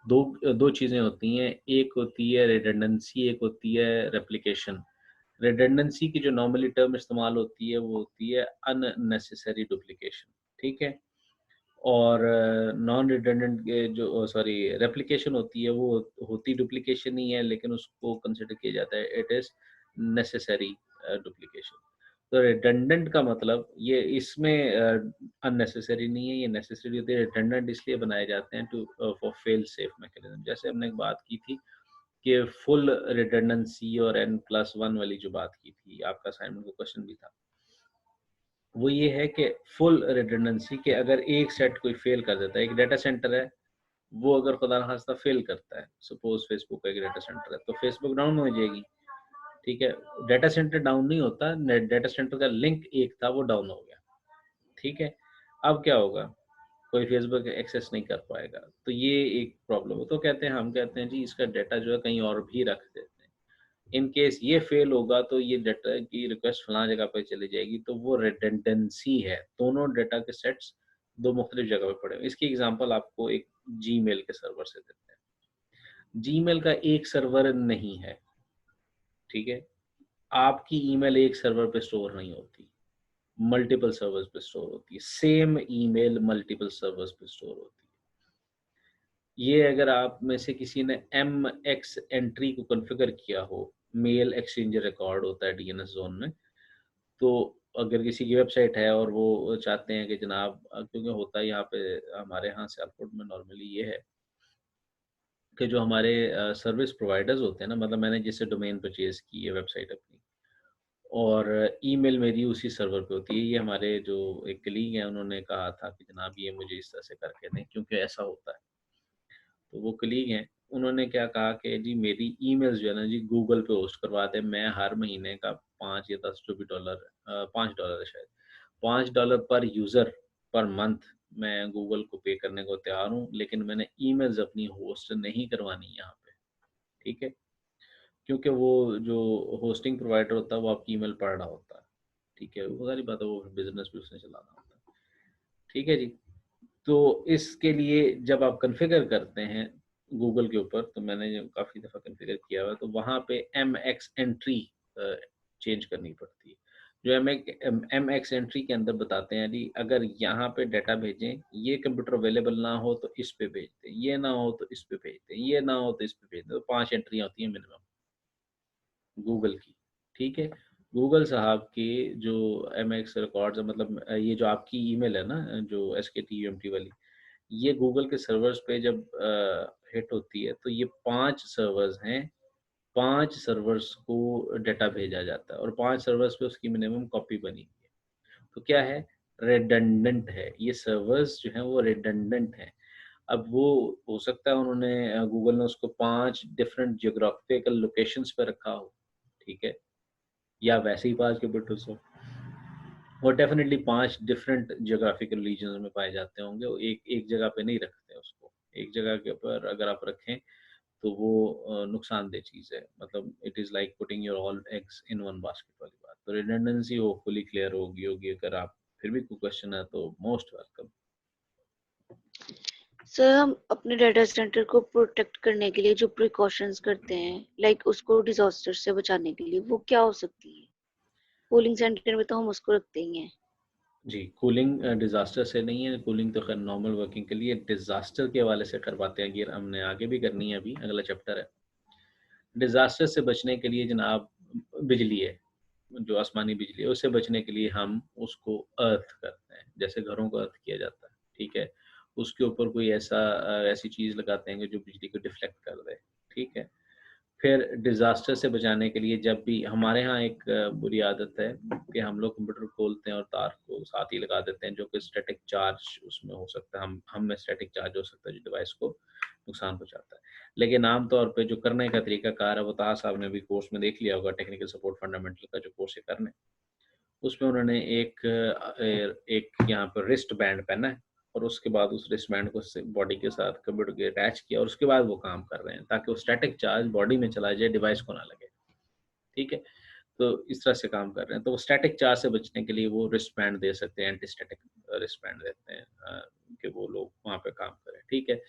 [SPEAKER 1] दो चीज़ें होती हैं, एक होती है रिडंडेंसी, एक होती है रेप्लिकेशन। रिडंडेंसी की जो नॉर्मली टर्म इस्तेमाल होती है वो होती है अननेसेसरी डुप्लीकेशन, ठीक है? और नॉन रिडंडेंट के जो सॉरी रेप्लिकेशन होती है वो होती डुप्लीकेशन ही है, लेकिन उसको कंसिडर किया जाता है इट इज़ नेसेसरी डुप्लीकेशन। तो रिडंडेंट का मतलब ये इसमें अननेसेसरी नहीं है, ये नेसेसरी होती है। रिडंडेंट इसलिए बनाए जाते हैं to for fail safe mechanism. जैसे हमने एक बात की थी कि फुल रिडंडेंसी और n+1 वाली जो बात की थी, आपका असाइनमेंट का क्वेश्चन भी था। वो ये है कि फुल रिडंडेंसी के अगर एक सेट कोई फेल कर देता है, एक डाटा सेंटर है, वो अगर खुदा ना खास्ता फेल करता है, सपोज़ फेसबुक का एक डाटा सेंटर है, तो फेसबुक डाउन हो जाएगी, ठीक है? डाटा सेंटर डाउन नहीं होता, डाटा सेंटर का लिंक एक था वो डाउन हो गया, ठीक है? अब क्या होगा? कोई फेसबुक एक्सेस नहीं कर पाएगा, तो ये एक प्रॉब्लम है। तो कहते हैं हम कहते हैं जी इसका डाटा जो है कहीं और भी रख देते हैं। इन केस ये फेल होगा तो ये डाटा की रिक्वेस्ट फलां जगह पे चली जाएगी, तो वो रिडंडेंसी है। दोनों डाटा के सेट्स 2 मुख्तलिफ जगह पे पड़े हुए हैं। इसकी एग्ज़ाम्पल आपको एक जीमेल के सर्वर से देते हैं। जीमेल का एक सर्वर नहीं है, ठीक है? आपकी ईमेल एक सर्वर पे स्टोर नहीं होती, मल्टीपल सर्वर्स पे स्टोर होती है। सेम ईमेल मल्टीपल सर्वर्स पे स्टोर होती है। ये अगर आप में से किसी ने एमएक्स एंट्री को कॉन्फ़िगर किया हो, मेल एक्सचेंज रिकॉर्ड होता है डीएनएस ज़ोन में, तो अगर किसी की वेबसाइट है और वो चाहते हैं कि जनाब क्योंकि होता है यहाँ पे हमारे यहाँ सियालकोट में नॉर्मली ये है कि जो हमारे सर्विस प्रोवाइडर्स होते हैं ना, मतलब मैंने जिससे डोमेन परचेज़ की है वेबसाइट अपनी और ईमेल मेरी उसी सर्वर पे होती है। ये हमारे जो एक कलीग हैं उन्होंने कहा था कि जनाब ये मुझे इस तरह से करके दें क्योंकि ऐसा होता है। तो वो कलीग हैं, उन्होंने क्या कहा कि जी मेरी ईमेल्स जो है ना जी गूगल पे होस्ट करवा दें, मैं हर महीने का 5 या 10 जो भी डॉलर $5 है शायद, $5 पर यूज़र पर मंथ मैं गूगल को पे करने को तैयार हूँ, लेकिन मैंने ईमेल्स अपनी होस्ट नहीं करवानी यहाँ पे, ठीक है? क्योंकि वो जो होस्टिंग प्रोवाइडर होता है, वो आपकी ईमेल पढ़ रहा होता है, ठीक है? वो सारी बातें वो बिज़नेस भी उसने चलाना होता है, ठीक है जी? तो इसके लिए जब आप कॉन्फ़िगर करते हैं गूगल के ऊपर, तो मैंने जो काफ़ी दफ़ा कॉन्फ़िगर किया हुआ है, तो वहाँ पे एमएक्स एंट्री चेंज करनी पड़ती है। जो एमएक्स एंट्री के अंदर बताते हैं जी, अगर यहाँ पे डाटा भेजें, ये कंप्यूटर अवेलेबल ना हो तो इस पे भेज दें, ये ना हो तो इस पे भेज दें, ये ना हो तो इस पे भेज दें। तो 5 एंट्रियाँ होती हैं मिनिमम गूगल की, ठीक है? गूगल साहब की जो एमएक्स रिकॉर्ड्स है मतलब ये जो आपकी ईमेल है ना, जो एसकेटीयूएमटी वाली, ये गूगल के सर्वर्स पे जब हिट होती है तो ये 5 सर्वर्स हैं, 5 सर्वर्स को डाटा भेजा जाता है और 5 सर्वर्स पे उसकी मिनिमम कॉपी बनी हुई है। तो क्या है? रिडंडेंट है, ये सर्वर्स जो हैं वो रिडंडेंट हैं। अब वो हो सकता है उन्होंने गूगल ने उसको 5 डिफरेंट ज्योग्राफिकल लोकेशंस पे रखा हो, ठीक है? या वैसे ही 5 कंप्यूटर्स हो। वो डेफ़िनेटली 5 डिफरेंट ज्योग्राफिकल रीजन्स में पाए जाते होंगे, वो एक एक जगह पे नहीं रखते उसको। एक जगह के ऊपर अगर आप रखें, तो वो नुकसानदेह चीज़ है। मतलब it is like putting your all eggs in one basket वाली बात। तो रिडंडेंसी होपफुली क्लियर होगी अगर आप फिर भी कोई क्वेश्चन है तो मोस्ट वेलकम।
[SPEAKER 2] सर हम अपने डाटा सेंटर को प्रोटेक्ट करने के लिए जो प्रिकॉशंस करते हैं, लाइक उसको डिजास्टर से बचाने के लिए, वो क्या हो सकती है? कूलिंग सेंटर में तो हम उसको रखते ही हैं।
[SPEAKER 1] जी, कूलिंग डिज़ास्टर से नहीं है, कूलिंग तो खैर नॉर्मल वर्किंग के लिए, डिज़ास्टर के हवाले से करवाते हैं, ये हमने आगे भी करनी है अभी, अगला चैप्टर है। डिज़ास्टर से बचने के लिए जनाब बिजली है, जो आसमानी बिजली है, उससे बचने के लिए हम उसको अर्थ करते हैं, जैसे घरों को अर्थ किया जाता है, ठीक है? उसके ऊपर कोई ऐसी चीज़ लगाते हैं कि जो बिजली को डिफ्लेक्ट कर दे, ठीक है? फिर डिज़ास्टर से बचाने के लिए जब भी हमारे यहाँ एक बुरी आदत है कि हम लोग कंप्यूटर खोलते हैं और तार को साथ ही लगा देते हैं, जो कि स्टैटिक चार्ज उसमें हो सकता है, हम में स्टैटिक चार्ज हो सकता है जो डिवाइस को नुकसान पहुँचाता है। लेकिन आम तौर पे जो करने का तरीकाकार है वो ताहा साहब ने भी कोर्स में देख लिया होगा, टेक्निकल सपोर्ट फंडामेंटल का जो कोर्स है करने, उसमें उन्होंने एक यहाँ पर रिस्ट बैंड पहना है और उसके बाद उस रिस्ट बैंड को बॉडी के साथ कंप्यूटर के अटैच किया और उसके बाद वो काम कर रहे हैं ताकि वो स्टैटिक चार्ज बॉडी में चला जाए, डिवाइस को ना लगे, ठीक है? तो इस तरह से काम कर रहे हैं। तो वो स्टैटिक चार्ज से बचने के लिए वो रिस्ट बैंड दे सकते हैं, एंटी स्टैटिक रिस्ट बैंड देते हैं कि वो लोग वहाँ पे काम करें, ठीक है?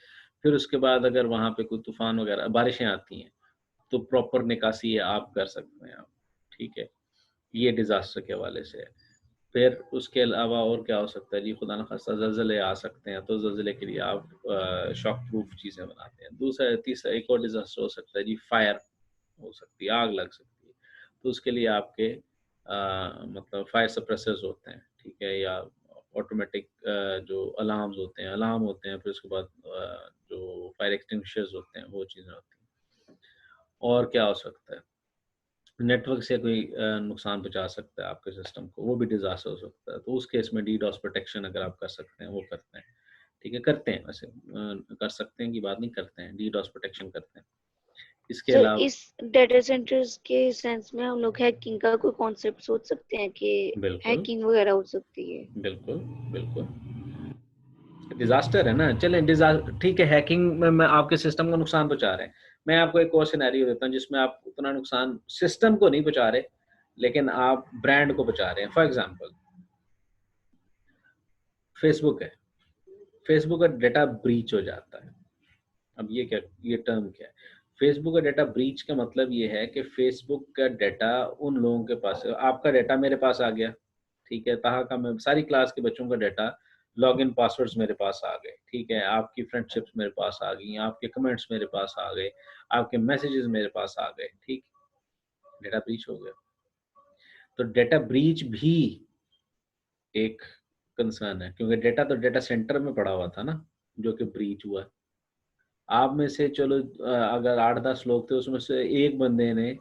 [SPEAKER 1] फिर उसके बाद अगर वहाँ पे कोई तूफ़ान वगैरह बारिशें आती हैं, तो प्रॉपर निकासी आप कर सकते हैं आप, ठीक है? ये डिज़ास्टर के हवाले से है। फिर उसके अलावा और क्या हो सकता है जी, खुदा न ख़ास्ता ज़लज़ले आ सकते हैं, तो ज़लज़ले के लिए आप शॉक प्रूफ चीज़ें बनाते हैं। दूसरा तीसरा एक और डिज़ास्टर हो सकता है जी, फायर हो सकती है, आग लग सकती है। तो उसके लिए आपके मतलब फायर सप्रेसर्स होते हैं, ठीक है? या ऑटोमेटिक जो अलार्म होते हैं, फिर उसके बाद जो फायर एक्सटिंग्विशर्स होते हैं, वो चीज़ें होती हैं। और क्या हो सकता है? नेटवर्क से कोई नुकसान पहुँचा सकता है आपके सिस्टम को, वो भी डिज़ास्टर हो सकता है। तो उस केस में डीडोस प्रोटेक्शन अगर आप कर सकते हैं, वो करते हैं। ठीक है, करते हैं वैसे कर सकते हैं की बात नहीं, करते हैं, डीडोस प्रोटेक्शन करते हैं। इसके
[SPEAKER 2] सर
[SPEAKER 1] अलावा
[SPEAKER 2] इस डेटा सेंटर्स के सेंस में हम लोग हैकिंग का कोई कॉन्सेप्ट सोच सकते हैं कि
[SPEAKER 1] बिल्कुल,
[SPEAKER 2] हैकिंग वगैरह हो सकती है?
[SPEAKER 1] बिल्कुल, बिल्कुल। डिज़ास्टर है ना, चलें ठीक है, हैकिंग में मैं आपके सिस्टम को नुकसान पहुँचा रहे हैं। मैं आपको एक और सिनेरियो देता हूँ जिसमें आप उतना नुकसान सिस्टम को नहीं पहुँचा रहे, लेकिन आप ब्रांड को बचा रहे हैं। फॉर एग्ज़ाम्पल फेसबुक है। फेसबुक का डेटा ब्रीच हो जाता है। अब ये टर्म क्या है? फेसबुक का डेटा ब्रीच का मतलब ये है कि फेसबुक का डेटा उन लोगों के पास है, आपका डेटा मेरे पास आ गया, ठीक है? ताहा का मैं सारी क्लास के बच्चों का डेटा, लॉगिन पासवर्ड्स मेरे पास आ गए, ठीक है? आपकी फ्रेंडशिप्स मेरे पास आ गई, आपके कमेंट्स मेरे पास आ गए, आपके मैसेजेस मेरे पास आ गए, ठीक? डेटा ब्रीच हो गया। तो डेटा ब्रीच भी एक कंसर्न है क्योंकि डेटा तो डेटा सेंटर में पड़ा हुआ था ना, जो कि ब्रीच हुआ। आप में से चलो अगर 8-10 लोग थे उसमें से एक बंदे ने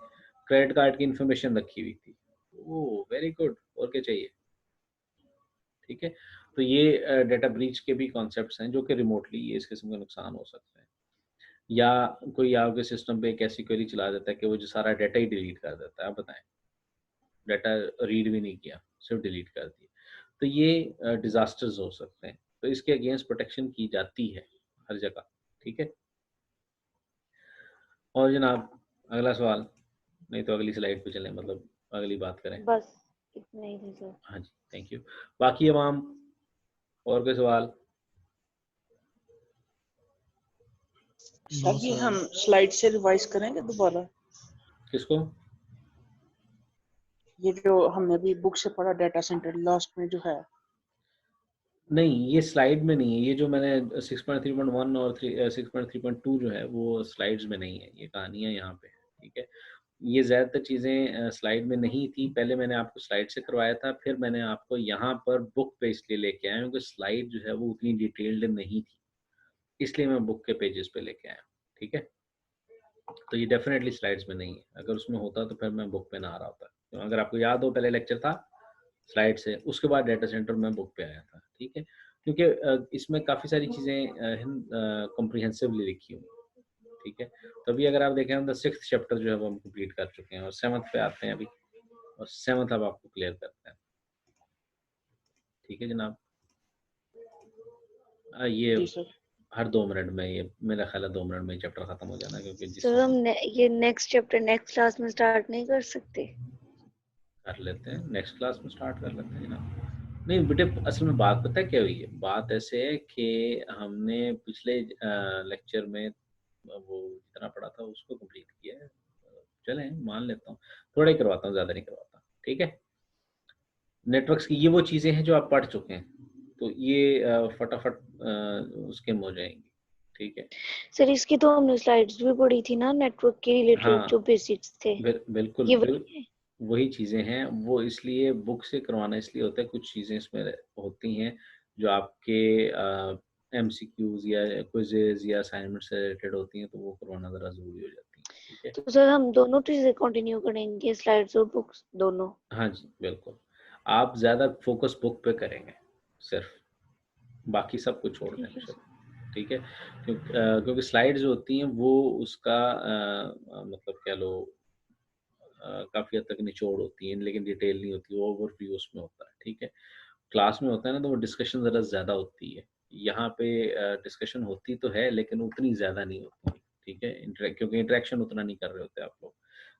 [SPEAKER 1] क्रेडिट कार्ड की इन्फॉर्मेशन रखी हुई थी। ओह! वेरी गुड और क्या चाहिए, ठीक है? तो ये डेटा ब्रीच के भी कॉन्सेप्ट्स हैं जो कि रिमोटली ये इस किस्म के नुकसान हो सकते हैं। या कोई आपके सिस्टम पे एक ऐसी क्वेरी चला देता है कि वो जो सारा डेटा ही डिलीट कर देता है। आप बताएँ, डेटा रीड भी नहीं किया, सिर्फ़ डिलीट कर दिया। तो ये डिज़ास्टर्स हो सकते हैं। तो इसके अगेंस्ट प्रोटेक्शन की जाती है हर जगह, ठीक है? और जनाब अगला सवाल, नहीं तो अगली स्लाइड पे चलें मतलब अगली बात करें।
[SPEAKER 2] बस इतना ही थी सर।
[SPEAKER 1] हाँ जी, थैंक यू। बाकी अवाम और कोई सवाल?
[SPEAKER 3] सर
[SPEAKER 4] नो
[SPEAKER 3] ये
[SPEAKER 4] सर।
[SPEAKER 3] हम स्लाइड से रिवाइज करेंगे दोबारा,
[SPEAKER 1] किसको?
[SPEAKER 3] ये जो हमने अभी बुक से पढ़ा डेटा सेंटर लास्ट में जो है।
[SPEAKER 1] नहीं, ये स्लाइड में नहीं है। ये जो मैंने 6.3.1 और 6.3.2 जो है वो स्लाइड्स में नहीं है। ये कहानियाँ यहाँ पे हैं, ठीक है? ये ज़्यादातर चीज़ें स्लाइड में नहीं थी। पहले मैंने आपको स्लाइड से करवाया था, फिर मैंने आपको यहाँ पर बुक पे इसलिए लेके आया हूँ कि स्लाइड जो है वो उतनी डिटेल्ड नहीं थी। इसलिए मैं बुक के पेजेज़ पे लेके आया हूँ, ठीक है? तो ये डेफ़िनेटली स्लाइड्स में नहीं है। अगर उसमें होता तो फिर मैं बुक पे ना आ रहा होता। तो अगर आपको याद हो पहले लेक्चर था स्लाइड से, उसके बाद डेटा सेंटर में बुक पे आया था, ठीक है? क्योंकि इसमें काफ़ी सारी चीज़ें कॉम्प्रिहेंसिवली लिखी हुई हैं, ठीक है? तो अभी अगर आप देखें हम द 6th चैप्टर जो है वो हम कंप्लीट कर चुके हैं और 7th पे आते हैं अभी और 7th अब आपको क्लियर करते हैं, ठीक है जनाब? ये
[SPEAKER 3] जी सर।
[SPEAKER 1] हर 2 मिनट में ये मेरा ख़्याल है 2 मिनट में ये चैप्टर खत्म हो जाना है क्योंकि जिस
[SPEAKER 2] सर हम ये नेक्स्ट चैप्टर नेक्स्ट क्लास में स्टार्ट नहीं कर सकते?
[SPEAKER 1] कर लेते हैं, नेक्स्ट क्लास में स्टार्ट कर लेते हैं जनाब। नहीं बेटे असल में बात पता है क्या हुई है? बात ऐसे है कि हमने पिछले लेक्चर में वो जितना पढ़ा था उसको कंप्लीट किया है। चलें मान लेता हूँ, थोड़ा ही करवाता हूँ, ज़्यादा नहीं करवाता, ठीक है? नेटवर्क्स की ये वो चीज़ें हैं जो आप पढ़ चुके हैं, तो ये फटाफट स्किम हो जाएँगी, ठीक है?
[SPEAKER 2] सर इसकी तो हमने स्लाइड्स भी पढ़ी थी ना, नेटवर्क के रिलेटेड
[SPEAKER 1] हाँ,
[SPEAKER 2] जो बेसिक्स थे।
[SPEAKER 1] बिल्कुल
[SPEAKER 2] ये वही है?
[SPEAKER 1] वही चीज़ें हैं, वो इसलिए बुक से करवाना इसलिए होता है, कुछ चीज़ें इसमें होती हैं जो आपके एमसीक्यूज या क्विजेज या असाइनमेंट से रिलेटेड होती हैं तो वो करवाना ज़रा ज़रूरी हो जाती है। ठीक है,
[SPEAKER 2] तो सर हम दोनों चीजें कंटिन्यू करेंगे, स्लाइड्स और बुक्स दोनों?
[SPEAKER 1] हाँ जी बिल्कुल। आप ज़्यादा फोकस बुक पे करेंगे सिर्फ, बाकी सब कुछ छोड़
[SPEAKER 2] ठीक
[SPEAKER 1] देंगे
[SPEAKER 2] है
[SPEAKER 1] सब।
[SPEAKER 2] सर।
[SPEAKER 1] ठीक है, क्योंकि स्लाइड्स जो होती हैं वो उसका मतलब कह लो काफ़ी हद तक निचोड़ होती हैं, लेकिन डिटेल नहीं होती, ओवरव्यू उसमें होता है। ठीक है, क्लास में होता है ना तो वो डिस्कशन ज़रा ज़्यादा होती है। यहाँ पे डिस्कशन होती तो है लेकिन उतनी ज़्यादा नहीं होती। ठीक है, क्योंकि इंटरेक्शन उतना नहीं कर रहे होते आप लोग।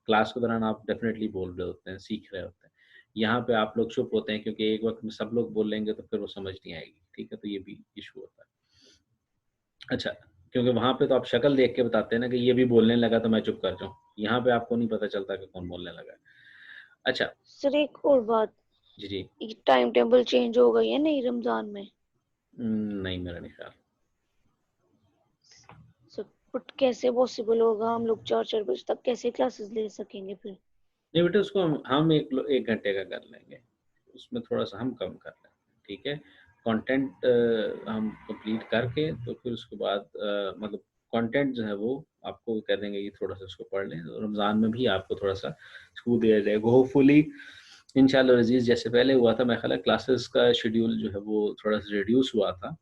[SPEAKER 1] क्लास के दौरान आप डेफ़िनेटली बोल रहे होते हैं, सीख रहे होते हैं। यहाँ पे आप लोग चुप होते हैं क्योंकि एक वक़्त में सब लोग बोल लेंगे तो फिर वो समझ नहीं आएगी। ठीक है, तो ये भी इश्यू होता है। अच्छा, क्योंकि वहाँ पे तो आप शक्ल देख के बताते हैं ना कि ये भी बोलने लगा तो मैं चुप कर जाऊँ। यहाँ पे आपको नहीं पता चलता कि कौन बोलने लगा है। अच्छा,
[SPEAKER 2] सर एक और बात,
[SPEAKER 1] जी, जी।
[SPEAKER 2] ये टाइम टेबल चेंज हो गई है नहीं रमजान में?
[SPEAKER 1] नहीं मेरा नहीं ख़्याल।
[SPEAKER 2] सर बट कैसे पॉसिबल होगा, हम लोग 4-4 बजे तक कैसे क्लासेस ले सकेंगे फिर?
[SPEAKER 1] नहीं बेटा उसको हम 1 घंटे का कर लेंगे, उसमें थोड़ा-सा हम कम कर लेंगे, ठीक है? कंटेंट हम कंप्लीट करके तो फिर उसके बाद मतलब कंटेंट जो है वो आपको कह देंगे कि थोड़ा-सा इसको पढ़ लें, रमज़ान में भी आपको थोड़ा-सा छूट दिया जाएगा होपफुली इंशाअल्लाह अज़ीज़ जैसे पहले हुआ था मेरा ख़्याल है क्लासेस का शेड्यूल जो है वो थोड़ा-सा रिड्यूस हुआ था,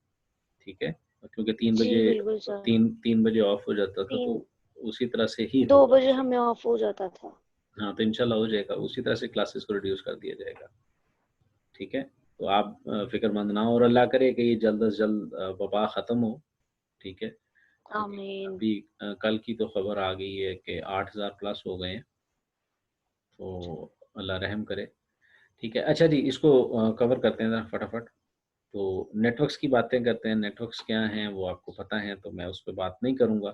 [SPEAKER 1] ठीक है? क्योंकि 3
[SPEAKER 2] जी
[SPEAKER 1] बजे
[SPEAKER 2] बिल्कुल सर।
[SPEAKER 1] 3 बजे ऑफ हो जाता था तो
[SPEAKER 2] तीन
[SPEAKER 1] उसी तरह से ही
[SPEAKER 2] 2
[SPEAKER 1] होगा
[SPEAKER 2] बजे
[SPEAKER 1] इंशाल्लाह।
[SPEAKER 2] हमें ऑफ हो जाता था।
[SPEAKER 1] हाँ, तो इंशाल्लाह हो जाएगा, उसी तरह से क्लासेस को रिड्यूस कर दिया जाएगा, ठीक है? तो आप फ़िक्रमंद ना हो और अल्लाह करे कि ये जल्द से जल्द वबा ख़त्म हो, ठीक है? क्योंकि
[SPEAKER 2] आमीन।
[SPEAKER 1] अभी कल की तो खबर आ गई है कि 8000 प्लस हो गए हैं,
[SPEAKER 2] अच्छा।
[SPEAKER 1] तो अल्लाह रहम करे, ठीक है? अच्छा जी, इसको कवर करते हैं ज़रा फटाफट। तो नेटवर्क्स की बातें करते हैं, नेटवर्क्स क्या हैं वो आपको पता है, तो मैं उस पे बात नहीं करूँगा,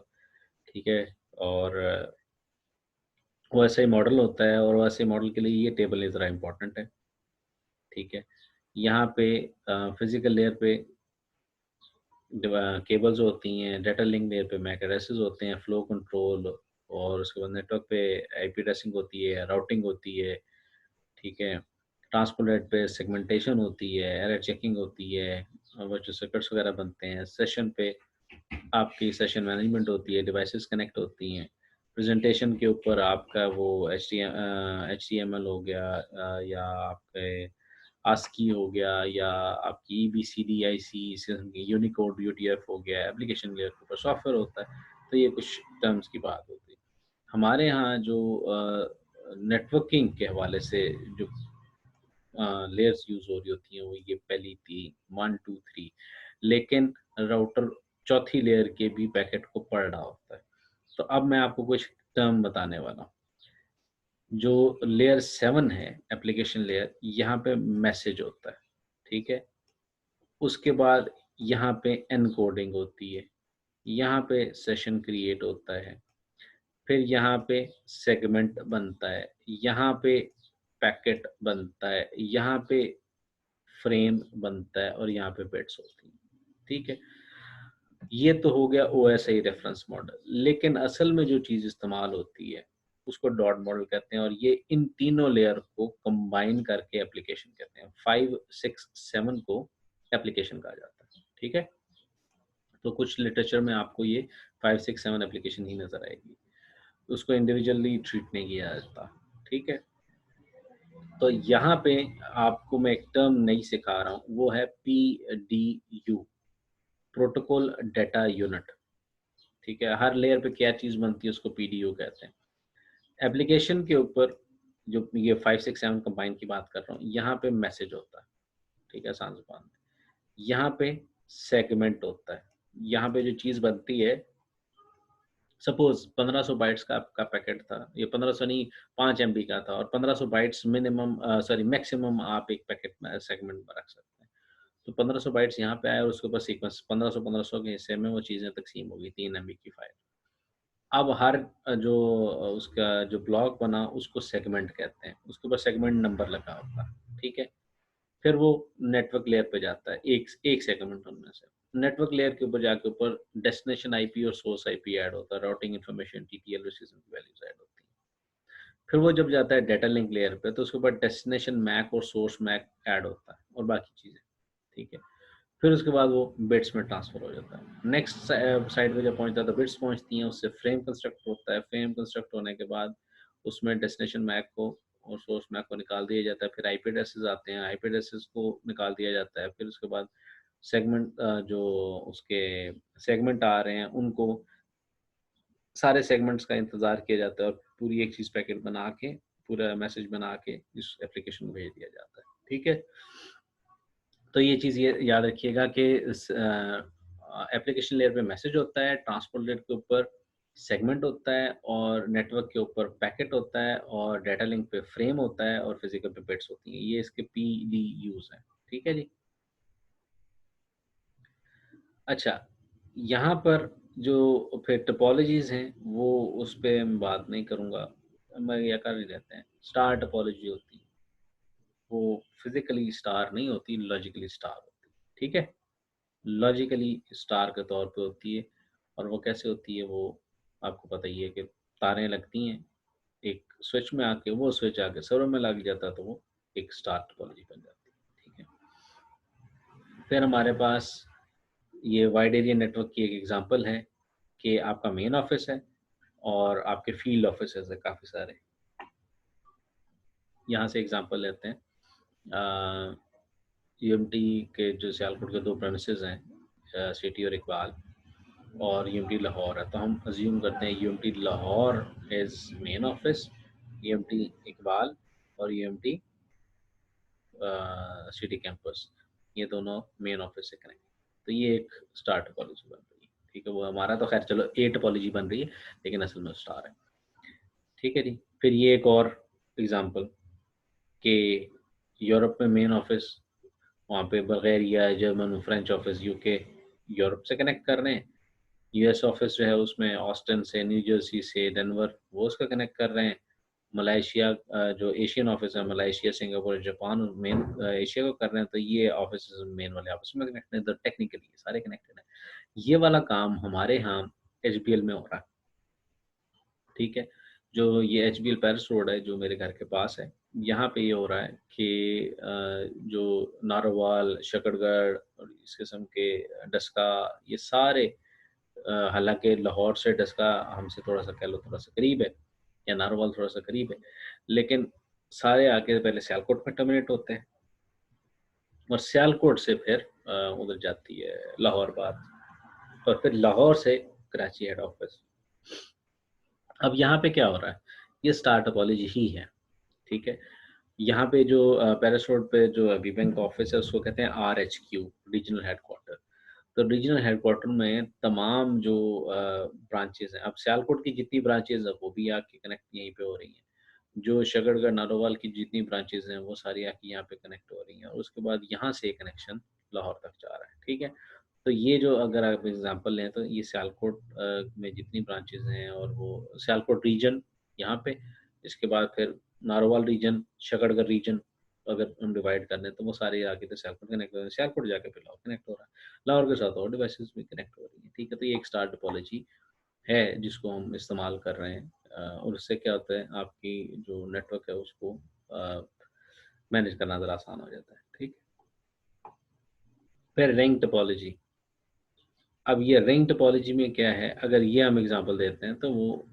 [SPEAKER 1] ठीक है? और वैसा ही मॉडल होता है और वैसे मॉडल के लिए ये टेबल ज़रा इम्पोर्टेंट है, ठीक है? यहाँ पे फिज़िकल लेयर पे केबल्स होती हैं, डेटा लिंक लेयर पे मैक एड्रेसेस होते हैं, फ्लो कंट्रोल और उसके बाद नेटवर्क पे आईपी एड्रेसिंग होती है, राउटिंग होती है, ठीक है? ट्रांसपोर्ट पे सेगमेंटेशन होती है, एरर चेकिंग होती है, वर्चुअल सर्किट्स वगैरह बनते हैं, सेशन पे आपकी सेशन मैनेजमेंट होती है, डिवाइसेस कनेक्ट होती हैं, प्रेजेंटेशन के ऊपर आपका वो एचटीएमएल हो गया या आपके आस्की हो गया या आपकी ईबीसीडी आईसी यूनिकोड यूटीएफ हो गया, एप्लीकेशन लेयर के ऊपर सॉफ्टवेयर होता है, तो ये कुछ टर्म्स की बात होती है। हमारे यहाँ जो नेटवर्किंग के हवाले से जो लेयर्स यूज़ हो रही होती हैं वो ये पहली 3 1 2 3 लेकिन राउटर चौथी लेयर के भी पैकेट को पढ़ रहा होता है। तो अब मैं आपको कुछ टर्म बताने वाला हूँ। जो लेयर 7 है एप्लीकेशन लेयर यहाँ पे मैसेज होता है, ठीक है? उसके बाद यहाँ पे एनकोडिंग होती है, यहाँ पे सेशन क्रिएट होता है, फिर यहाँ पे सेगमेंट बनता है, यहाँ पे पैकेट बनता है, यहाँ पे फ्रेम बनता है और यहाँ पे बिट्स होती हैं, ठीक है? ये तो हो गया ओएसआई रेफरेंस मॉडल, लेकिन असल में जो चीज़ इस्तेमाल होती है, उसको डॉट मॉडल कहते हैं और ये इन तीनों लेयर को कंबाइन करके एप्लीकेशन कहते हैं। 5, 6, 7 को एप्लीकेशन कहा जाता है, ठीक है? तो कुछ लिटरेचर में आपको ये 5, 6, 7 एप्लीकेशन ही नज़र आएगी। उसको इंडिविजुअली ट्रीट नहीं किया जाता, ठीक है? तो यहाँ पे आपको मैं एक टर्म नई सिखा रहा हूँ, वो है पीडीयू, प्रोटोकॉल डाटा यूनिट, ठीक है? हर लेयर पे क्या चीज़ बनती है उसको पीडीयू कहते हैं। एप्लीकेशन के ऊपर जो ये 5, 6, 7 कंबाइन की बात कर रहा हूँ, यहाँ पे मैसेज होता है, ठीक है? आसान ज़ुबान में। यहाँ पे सेगमेंट होता है, यहाँ पे जो चीज़ बनती है सपोज़ 1500 बाइट्स का आपका पैकेट था, ये 1500 नहीं 5 एमबी का था और 1500 बाइट्स मिनिमम सॉरी मैक्सिमम आप एक पैकेट में सेगमेंट में रख सकते हैं। तो 1500 बाइट्स यहाँ पे आए और उसके ऊपर सीक्वेंस 1500 के हिस्से में वो चीज़ें तक़सीम हो गई 3 एमबी की फ़ाइल। अब हर जो उसका जो ब्लॉक बना उसको सेगमेंट कहते हैं, उसके ऊपर सेगमेंट नंबर लगा होता है, ठीक है? फिर वो नेटवर्क लेयर पे जाता है, एक सेगमेंट उनमें से। नेटवर्क लेयर के ऊपर जाके ऊपर डेस्टिनेशन आईपी और सोर्स आईपी ऐड होता है, राउटिंग इन्फॉर्मेशन, टीटीएल रजिस्ट्रेशन की वैल्यूज़ ऐड होती हैं। फिर वो जब जाता है डाटा लिंक लेयर पे तो उसके ऊपर डेस्टिनेशन मैक और सोर्स मैक ऐड होता है और बाकी चीज़ें, ठीक है? फिर उसके बाद वो बिट्स में ट्रांसफर हो जाता है। नेक्स्ट साइड पे जब पहुंचता है तो बिट्स पहुंचती हैं, उससे फ्रेम कंस्ट्रक्ट होता है। फ्रेम कंस्ट्रक्ट होने के बाद उसमें डेस्टिनेशन मैक को और सोर्स मैक को निकाल दिया जाता है। फिर आईपी एड्रेसेस आते हैं, आईपी एड्रेसेस को निकाल दिया जाता है। फिर उसके बाद सेगमेंट जो उसके सेगमेंट आ रहे हैं उनको सारे सेगमेंट्स का इंतजार किया जाता है और पूरी एक चीज पैकेट बना के पूरा मैसेज बना के इस एप्लीकेशन को भेज दिया जाता है। ठीक है, तो ये चीज़ ये याद रखिएगा कि एप्लीकेशन लेयर पे मैसेज होता है, ट्रांसपोर्ट लेयर के ऊपर सेगमेंट होता है और नेटवर्क के ऊपर पैकेट होता है और डाटा लिंक पे फ्रेम होता है और फिजिकल पे बिट्स होती हैं। ये इसके पीडीयूज हैं। ठीक है जी। अच्छा, यहाँ पर जो फिर टोपोलॉजीज हैं वो उस पे मैं बात नहीं करूँगा, मैं ये कर ही रहते हैं। स्टार टोपोलॉजी होती है, वो फिजिकली स्टार नहीं होती, लॉजिकली स्टार होती है। ठीक है, लॉजिकली स्टार के तौर पे होती है। और वो कैसे होती है वो आपको पता ही है कि तारें लगती हैं एक स्विच में आके, वो स्विच आके सर्वर में लग जाता है तो वो एक स्टार टोपोलॉजी बन जाती है। ठीक है, फिर हमारे पास ये वाइड एरिया नेटवर्क की एक एग्जांपल है कि आपका मेन ऑफिस है और आपके फील्ड ऑफिसेज है काफ़ी सारे। यहाँ से एग्जांपल लेते हैं। यूएमटी के जो सियालकोट के दो प्रेमिसेस हैं, सिटी और इकबाल, और यूएमटी लाहौर है। तो हम अज्यूम करते हैं UMT Lahore is main office, UMT Iqbal और यूएमटी सिटी कैंपस, ये दोनों मेन ऑफिस से कनेक्ट। तो ये एक स्टार टोपोलॉजी बन रही है। ठीक है, वो हमारा तो खैर चलो ए टोपोलॉजी बन रही है लेकिन असल में स्टार है। ठीक है जी। फिर ये एक और एग्जांपल कि यूरोप में मेन ऑफिस, वहाँ पे Bulgaria, German, French office UK Europe से कनेक्ट कर रहे हैं। यूएस ऑफिस जो है उसमें ऑस्टिन से, न्यू जर्सी से, डेनवर, वो उसका कनेक्ट कर रहे हैं। मलेशिया जो एशियन ऑफिस है, Malaysia, Singapore, Japan, main Asia को कर रहे हैं। तो ये ऑफिस मेन वाले आपस में कनेक्ट है, तो टेक्निकली सारे कनेक्टेड हैं। ये वाला काम हमारे यहाँ एचबीएल में हो रहा है। ठीक है, जो ये एचबीएल पेरिस रोड है जो मेरे घर के पास है, यहाँ पे ये हो रहा है कि जो नारोवाल, शकरगढ़ और इस किस्म के डस्का, ये सारे हालांकि लाहौर से डस्का हमसे थोड़ा सा कह लो थोड़ा सा करीब है, या नारोवाल थोड़ा सा करीब है, लेकिन सारे आके पहले सियालकोट में टर्मिनेट होते हैं और सियालकोट से फिर उधर जाती है लाहौर बात, और फिर लाहौर से कराची हेड ऑफिस। अब यहाँ पे क्या हो रहा है, ये स्टार टोपोलॉजी ही है। ठीक है, यहाँ पे जो पेरिस रोड पे जो अभी बैंक ऑफिस है उसको कहते हैं RHQ, रीजनल हेडक्वार्टर। तो रीजनल हेडक्वार्टर में तमाम जो ब्रांचेस हैं, अब सियालकोट की जितनी ब्रांचेस है वो भी आके कनेक्ट यहीं पे हो रही हैं। जो शकरगढ़, नारोवाल की जितनी ब्रांचेस हैं वो सारी आके यहाँ पे कनेक्ट हो रही हैं और उसके बाद यहाँ से कनेक्शन लाहौर तक जा रहा है। ठीक है, तो ये जो अगर आप एग्जांपल लें तो ये सियालकोट में जितनी ब्रांचेस हैं और वो सियालकोट रीजन यहाँ पे, इसके बाद फिर नारोवाल रीजन, शकरगढ़ रीजन, अगर हम डिवाइड कर लें तो वो सारे आगे तो सियालकोट कनेक्ट हो रहे हैं, सियालकोट जाके फिर लाहौर कनेक्ट हो रहा है, लाहौर के साथ और डिवाइसेस भी कनेक्ट हो रही है। ठीक है, तो ये एक स्टार टोपोलॉजी है जिसको हम इस्तेमाल कर रहे हैं और उससे क्या होता है आपकी जो नेटवर्क है उसको मैनेज करना ज़रा आसान हो जाता है। ठीक, फिर रिंग टोपोलॉजी। अब ये रिंग टोपोलॉजी में क्या है, अगर ये हम एग्जांपल देते हैं तो वो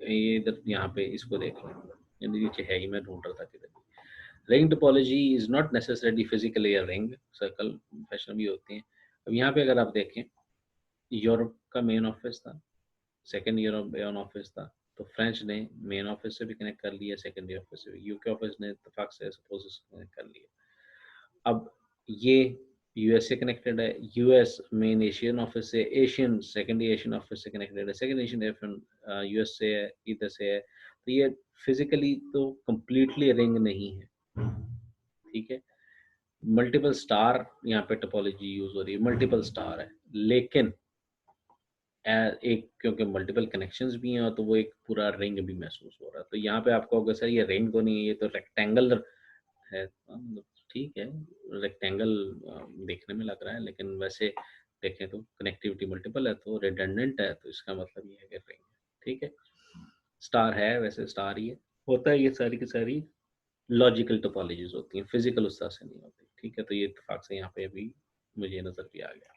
[SPEAKER 1] ये इधर यहाँ पे इसको देख लें, ये नीचे है ही, मैं ढूंढ रहा था किधर। Ring topology is not necessarily physically a ring, circle fashion भी होती हैं। अब यहाँ पे अगर आप देखें, यूरोप का मेन ऑफिस था, सेकेंड यूरोप मेन ऑफिस था, तो फ्रेंच ने मेन ऑफिस से भी कनेक्ट कर लिया, सेकेंडरी ऑफिस से भी, यूके ऑफिस ने इत्तेफाक से सपोज कनेक्ट कर लिया। अब ये यूएस से कनेक्टेड है, यूएस मेन एशियन ऑफिस से, एशियन सेकेंडरी एशियन ऑफिस से कनेक्टेड है, सेकेंड एशियन यूएस से है, इधर से है। तो ये फिजिकली तो कंप्लीटली रिंग नहीं है। ठीक है, मल्टीपल स्टार यहाँ पे टोपोलॉजी यूज हो रही है, मल्टीपल स्टार है, लेकिन एक क्योंकि मल्टीपल कनेक्शंस भी हैं तो वो एक पूरा रिंग भी महसूस हो रहा है। तो यहाँ पे आपको अगर सर ये रिंग तो नहीं है, ये तो रेक्टेंगल है। मतलब ठीक है, रेक्टेंगल देखने में लग रहा है लेकिन वैसे देखें तो कनेक्टिविटी मल्टीपल है तो रिडंडेंट है, तो इसका मतलब ये है कि रिंग है। ठीक है, स्टार है वैसे स्टार ही है, होता है ये सारी की सारी लॉजिकल टोपोलॉजीज होती हैं, फिजिकल उस तरह से नहीं होती। ठीक है, तो ये इत्तेफाक से यहाँ पे अभी मुझे नजर भी आ गया।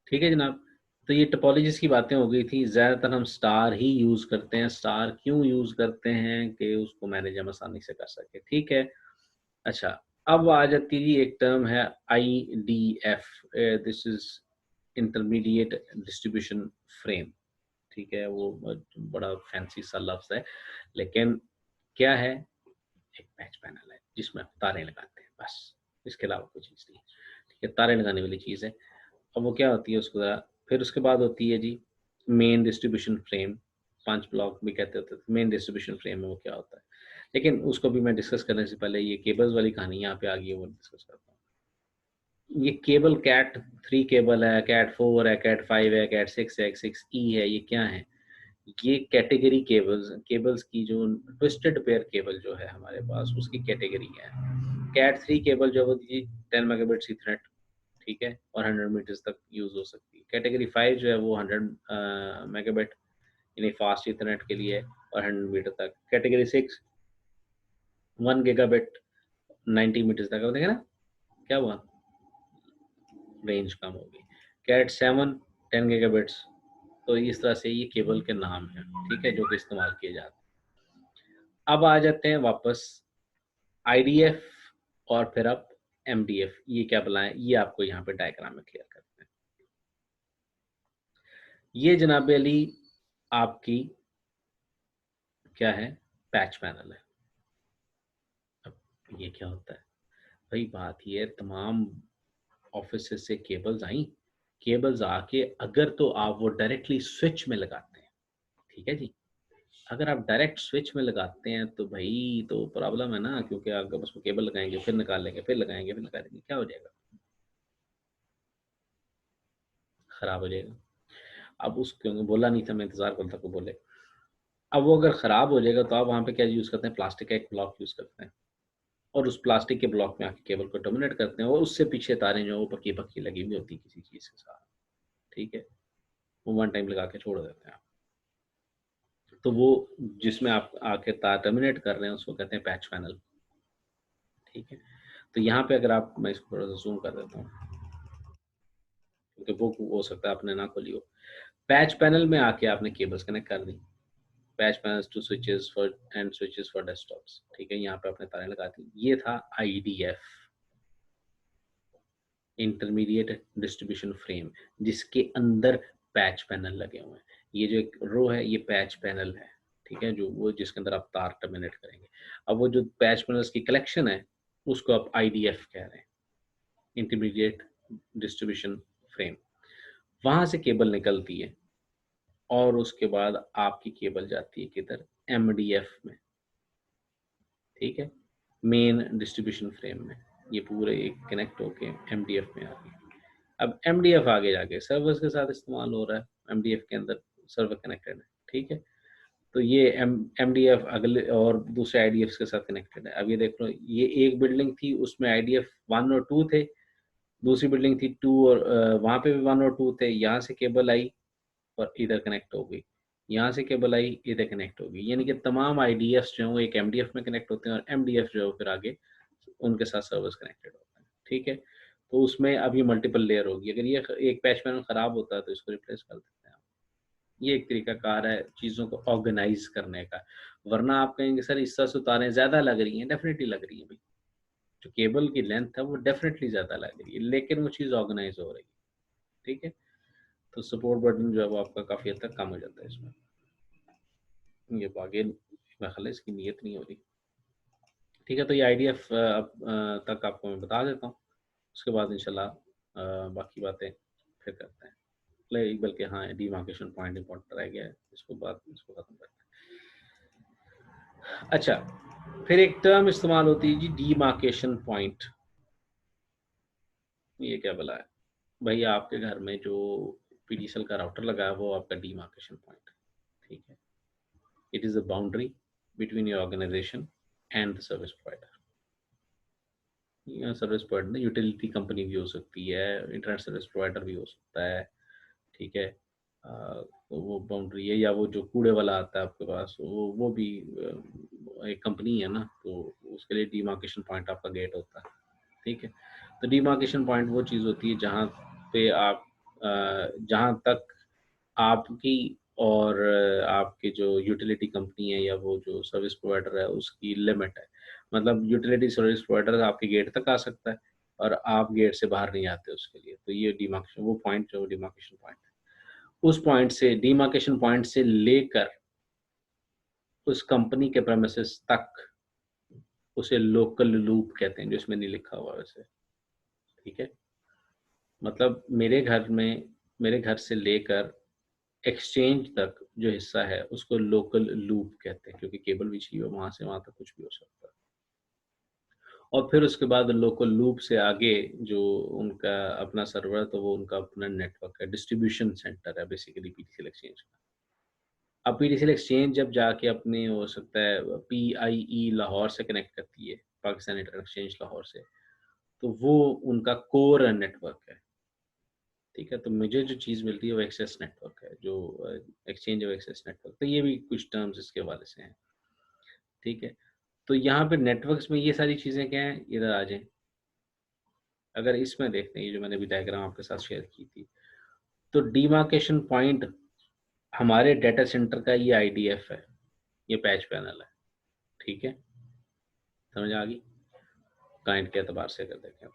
[SPEAKER 1] ठीक है जनाब, तो ये टोपोलॉजीज की बातें हो गई थी। ज़्यादातर हम स्टार ही यूज़ करते हैं। स्टार क्यों यूज़ करते हैं कि उसको मैनेज हम आसानी से कर सके। ठीक है, अच्छा, अब आ जाती है एक टर्म है IDF, this is intermediate distribution frame. ठीक है, वो बड़ा फैंसी सा लफ्ज़ है, लेकिन क्या है, एक पैच पैनल है जिसमें आप तारें लगाते हैं, बस इसके अलावा कोई चीज़ नहीं है। ठीक है, तारें लगाने वाली चीज़ है। अब वो क्या होती है उसको ज़रा, फिर उसके बाद होती है जी मेन डिस्ट्रीब्यूशन फ्रेम, 5 ब्लॉक भी कहते होते थे। मेन डिस्ट्रीब्यूशन फ्रेम में वो क्या होता है, लेकिन उसको भी मैं डिस्कस करने से पहले ये केबल्स वाली कहानी यहाँ पे आ गई है, वो डिस्कस करता हूँ। ये केबल कैट 3 केबल है, कैट 4 है, कैट 5 है, कैट 6 है, 6E है, ये क्या है? ये कैटेगरी केबल्स, केबल्स की जो ट्विस्टेड पेयर केबल जो है हमारे पास, उसकी कैटेगरी है। कैट 3 केबल जो होती है 10 मेगाबिट्स ईथरनेट, ठीक है, और 100 मीटर्स तक यूज हो सकती है। कैटेगरी 5 जो है वो 100 मेगाबिट यानी फास्ट ईथरनेट के लिए और 100 मीटर तक। कैटेगरी 6 1 गीगाबिट 90 मीटर्स तक। अब देखें ना क्या हुआ, रेंज कम होगी। Cat 7 10 gigabits. तो इस तरह से ये केबल के नाम हैं, ठीक है, जो कि इस्तेमाल किए जाते हैं। अब आ जाते हैं वापस IDF और फिर अब MDF, ये क्या बुलाएं, ये आपको यहाँ पे डायग्राम में क्लियर करते हैं। ये जनाब अली आपकी क्या है, पैच पैनल है। अब ये क्या होता है भाई, बात ये है, तमाम ऑफिस से केबल्स आई, केबल्स आके अगर तो आप वो डायरेक्टली स्विच में लगाते हैं, ठीक है जी, अगर आप डायरेक्ट स्विच में लगाते हैं तो भाई तो प्रॉब्लम है ना, क्योंकि आप उसको केबल लगाएंगे फिर निकाल लेंगे, फिर लगाएंगे फिर निकालेंगे, क्या हो जाएगा, खराब हो जाएगा। अब उसको बोला नहीं था, मैं इंतजार करता को बोले। अब वो अगर खराब हो जाएगा तो आप वहाँ पे क्या यूज करते हैं, प्लास्टिक का एक ब्लॉक यूज करते हैं, और उस प्लास्टिक के ब्लॉक में आके केबल को टर्मिनेट करते हैं, और उससे पीछे तारें जो है वो पक्की पक्की लगी हुई होती है किसी चीज के साथ, ठीक है, वो वन टाइम लगा के छोड़ देते हैं। तो वो जिसमें आप आके तार टर्मिनेट कर रहे हैं उसको कहते हैं पैच पैनल, ठीक है। तो यहाँ पे अगर आप, मैं इसको थोड़ा सा जूम कर देता हूँ क्योंकि वो हो सकता है आपने ना खोली हो। पैच पैनल में आके आपने केबल्स कनेक्ट कर दी, patch panels to switches for and switches for desktops, ठीक है, यहाँ पे आपने तारें लगा दी। ये था IDF, इंटरमीडिएट डिस्ट्रीब्यूशन फ्रेम, जिसके अंदर पैच पैनल लगे हुए हैं। ये जो एक रो है ये पैच पैनल है, ठीक है, जो वो जिसके अंदर आप तार टर्मिनेट करेंगे। अब वो जो पैच पैनल्स की कलेक्शन है उसको आप IDF कह रहे हैं, इंटरमीडिएट डिस्ट्रीब्यूशन फ्रेम। वहां से केबल निकलती है और उसके बाद आपकी केबल जाती है किधर, MDF में, ठीक है, मेन डिस्ट्रीब्यूशन फ्रेम में। ये पूरे एक कनेक्ट होके MDF में आ गई। अब MDF आगे जाके सर्वर्स के साथ इस्तेमाल हो रहा है, MDF के अंदर सर्वर कनेक्टेड है, ठीक है। तो ये MDF अगले और दूसरे IDF के साथ कनेक्टेड है। अब ये देख लो, ये एक बिल्डिंग थी उसमें IDF 1 और 2 थे, दूसरी बिल्डिंग थी 2 और वहां पे भी 1 और 2 थे। यहाँ से केबल आई और इधर कनेक्ट हो गई, यहाँ से केबल आई इधर कनेक्ट हो गई, यानी कि तमाम IDFs जो हैं वो एक MDF में कनेक्ट होते हैं और MDF जो है फिर आगे उनके साथ सर्वर्स कनेक्टेड होते हैं, ठीक है। तो उसमें अब ये मल्टीपल लेयर होगी। अगर ये एक पैच पैनल खराब होता है तो इसको रिप्लेस कर देते हैं आप। ये एक तरीका कार है चीज़ों को ऑर्गेनाइज करने का। वरना आप कहेंगे सर इस तरह से तारें ज़्यादा लग रही हैं, डेफिनेटली लग रही है भाई, जो केबल की लेंथ है वो डेफिनेटली ज़्यादा लग रही है, लेकिन वो चीज़ ऑर्गेनाइज हो रही है, ठीक है। तो सपोर्ट बटन जो है वो आपका काफ़ी हद तक कम हो जाता है इसमें। ये आगे मेरा ख्याल है इसकी नीयत नहीं हो रही, ठीक है। तो ये IDF तक आपको मैं बता देता हूँ, उसके बाद इंशाल्लाह बाकी बातें फिर करते हैं। बल्कि हाँ, डिमार्केशन पॉइंट इंपॉर्टेंट रह गया है, इसको खत्म करते हैं। अच्छा, फिर एक टर्म इस्तेमाल होती है जी, डिमार्केशन पॉइंट। ये क्या भला है भाई, आपके घर में जो PDCL का राउटर लगा है वो आपका डिमार्केशन पॉइंट है, ठीक है। It is a boundary between your organisation and the service provider. Service provider utility company भी हो सकती है, इंटरनेट सर्विस प्रोवाइडर भी हो सकता है, ठीक है। तो वो बाउंड्री है, या वो जो कूड़े वाला आता है आपके पास वो भी एक कंपनी है ना, तो उसके लिए डिमार्केशन पॉइंट आपका गेट होता है, ठीक है। तो डिमार्केशन पॉइंट वो चीज़ होती है जहाँ पे आप जहाँ तक आपकी और आपके जो यूटिलिटी कंपनी है या वो जो सर्विस प्रोवाइडर है उसकी लिमिट है। मतलब यूटिलिटी सर्विस प्रोवाइडर आपके गेट तक आ सकता है और आप गेट से बाहर नहीं आते उसके लिए। तो ये डिमार्केशन वो पॉइंट जो डिमार्केशन पॉइंट है। उस पॉइंट से डिमार्केशन पॉइंट से लेकर उस कंपनी के प्रेमिसेस तक उसे लोकल लूप कहते हैं, जो इसमें नहीं लिखा हुआ वैसे, ठीक है? मतलब मेरे घर से लेकर एक्सचेंज तक जो हिस्सा है उसको लोकल लूप कहते हैं, क्योंकि केबल बिछी हुई है वहाँ से वहाँ तक कुछ भी हो सकता है। और फिर उसके बाद लोकल लूप से आगे जो उनका अपना सर्वर है तो वो उनका अपना नेटवर्क है, डिस्ट्रीब्यूशन सेंटर है बेसिकली पीटीसीएल एक्सचेंज का। अब पीटीसीएल एक्सचेंज जब जाके अपने हो सकता है पीआईई लाहौर से कनेक्ट करती है, पाकिस्तान इंटरनेट एक्सचेंज लाहौर से, तो वो उनका कोर नेटवर्क है, ठीक है? तो मुझे जो चीज़ मिलती है वो एक्सेस नेटवर्क है, जो एक्सचेंज ऑफ एक्सेस नेटवर्क। तो ये भी कुछ टर्म्स इसके हवाले से हैं, ठीक है? तो यहाँ पे नेटवर्क्स में ये सारी चीज़ें क्या हैं, इधर आ जाएँ। अगर इसमें देखते हैं, ये जो मैंने अभी डायग्राम आपके साथ शेयर की थी, तो डिमार्केशन पॉइंट हमारे डाटा सेंटर का ये आईडीएफ है, ये पैच पैनल है, ठीक है? समझ आ गई? क्लाइंट के एतबार से अगर देखें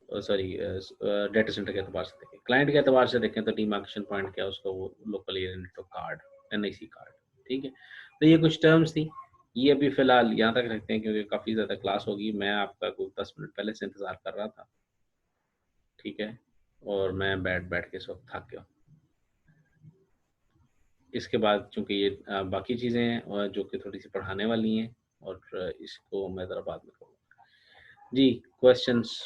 [SPEAKER 1] तो सॉरी डाटा सेंटर के एतबार से देखें, क्लाइंट के एतबार से देखें तो डिमार्केशन पॉइंट क्या है उसका, वो local area network card, NIC card, ठीक है? तो ये कुछ टर्म्स थी, ये अभी फिलहाल यहाँ तक रखते हैं क्योंकि काफ़ी ज़्यादा क्लास होगी। मैं आपका कोई 10 मिनट पहले से इंतज़ार कर रहा था, ठीक है? और मैं बैठ के इस वक्त थक गया। इसके बाद चूँकि ये बाकी चीज़ें हैं और जो कि थोड़ी सी पढ़ाने वाली हैं, और इसको मैं ज़रा बाद में करूँगा। जी, क्वेश्चंस?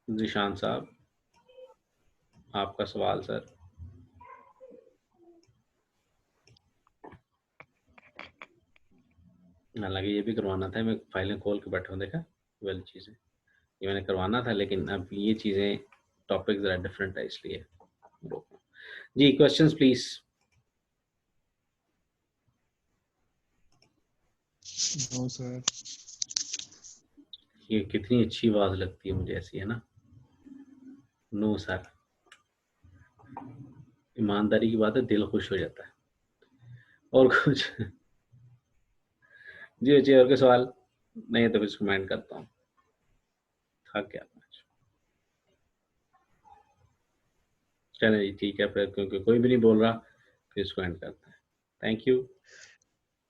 [SPEAKER 1] ज़ीशान साहब, आपका सवाल सर। हालाँकि ये भी करवाना था, मैं फाइलें खोल के बैठा हूँ, देखा? ये वाली चीज़ें, ये मैंने करवाना था, लेकिन अब ये चीज़ें टॉपिक ज़रा डिफरेंट है इसलिए रोका। जी, क्वेश्चंस प्लीज़।
[SPEAKER 4] No sir.
[SPEAKER 1] ये कितनी अच्छी आवाज़ लगती है मुझे ऐसी, है ना? No sir. ईमानदारी की बात है, दिल खुश हो जाता है। और कुछ? जी बच्चे, और कोई सवाल? नहीं तो फिर कमेंट करता हूँ। थक गया मैं। चलें जी, ठीक है फिर, क्योंकि कोई भी नहीं बोल रहा, फिर इसको एंड करते हैं। थैंक यू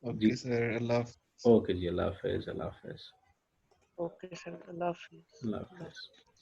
[SPEAKER 1] जी।
[SPEAKER 4] ओके सर, अल्लाह।
[SPEAKER 1] ओके जी, अल्लाह हाफ़िज़, अल्लाह हाफ़िज़।
[SPEAKER 3] ओके सर, अल्लाह हाफिज।
[SPEAKER 1] अल्लाह हाफ़िज़।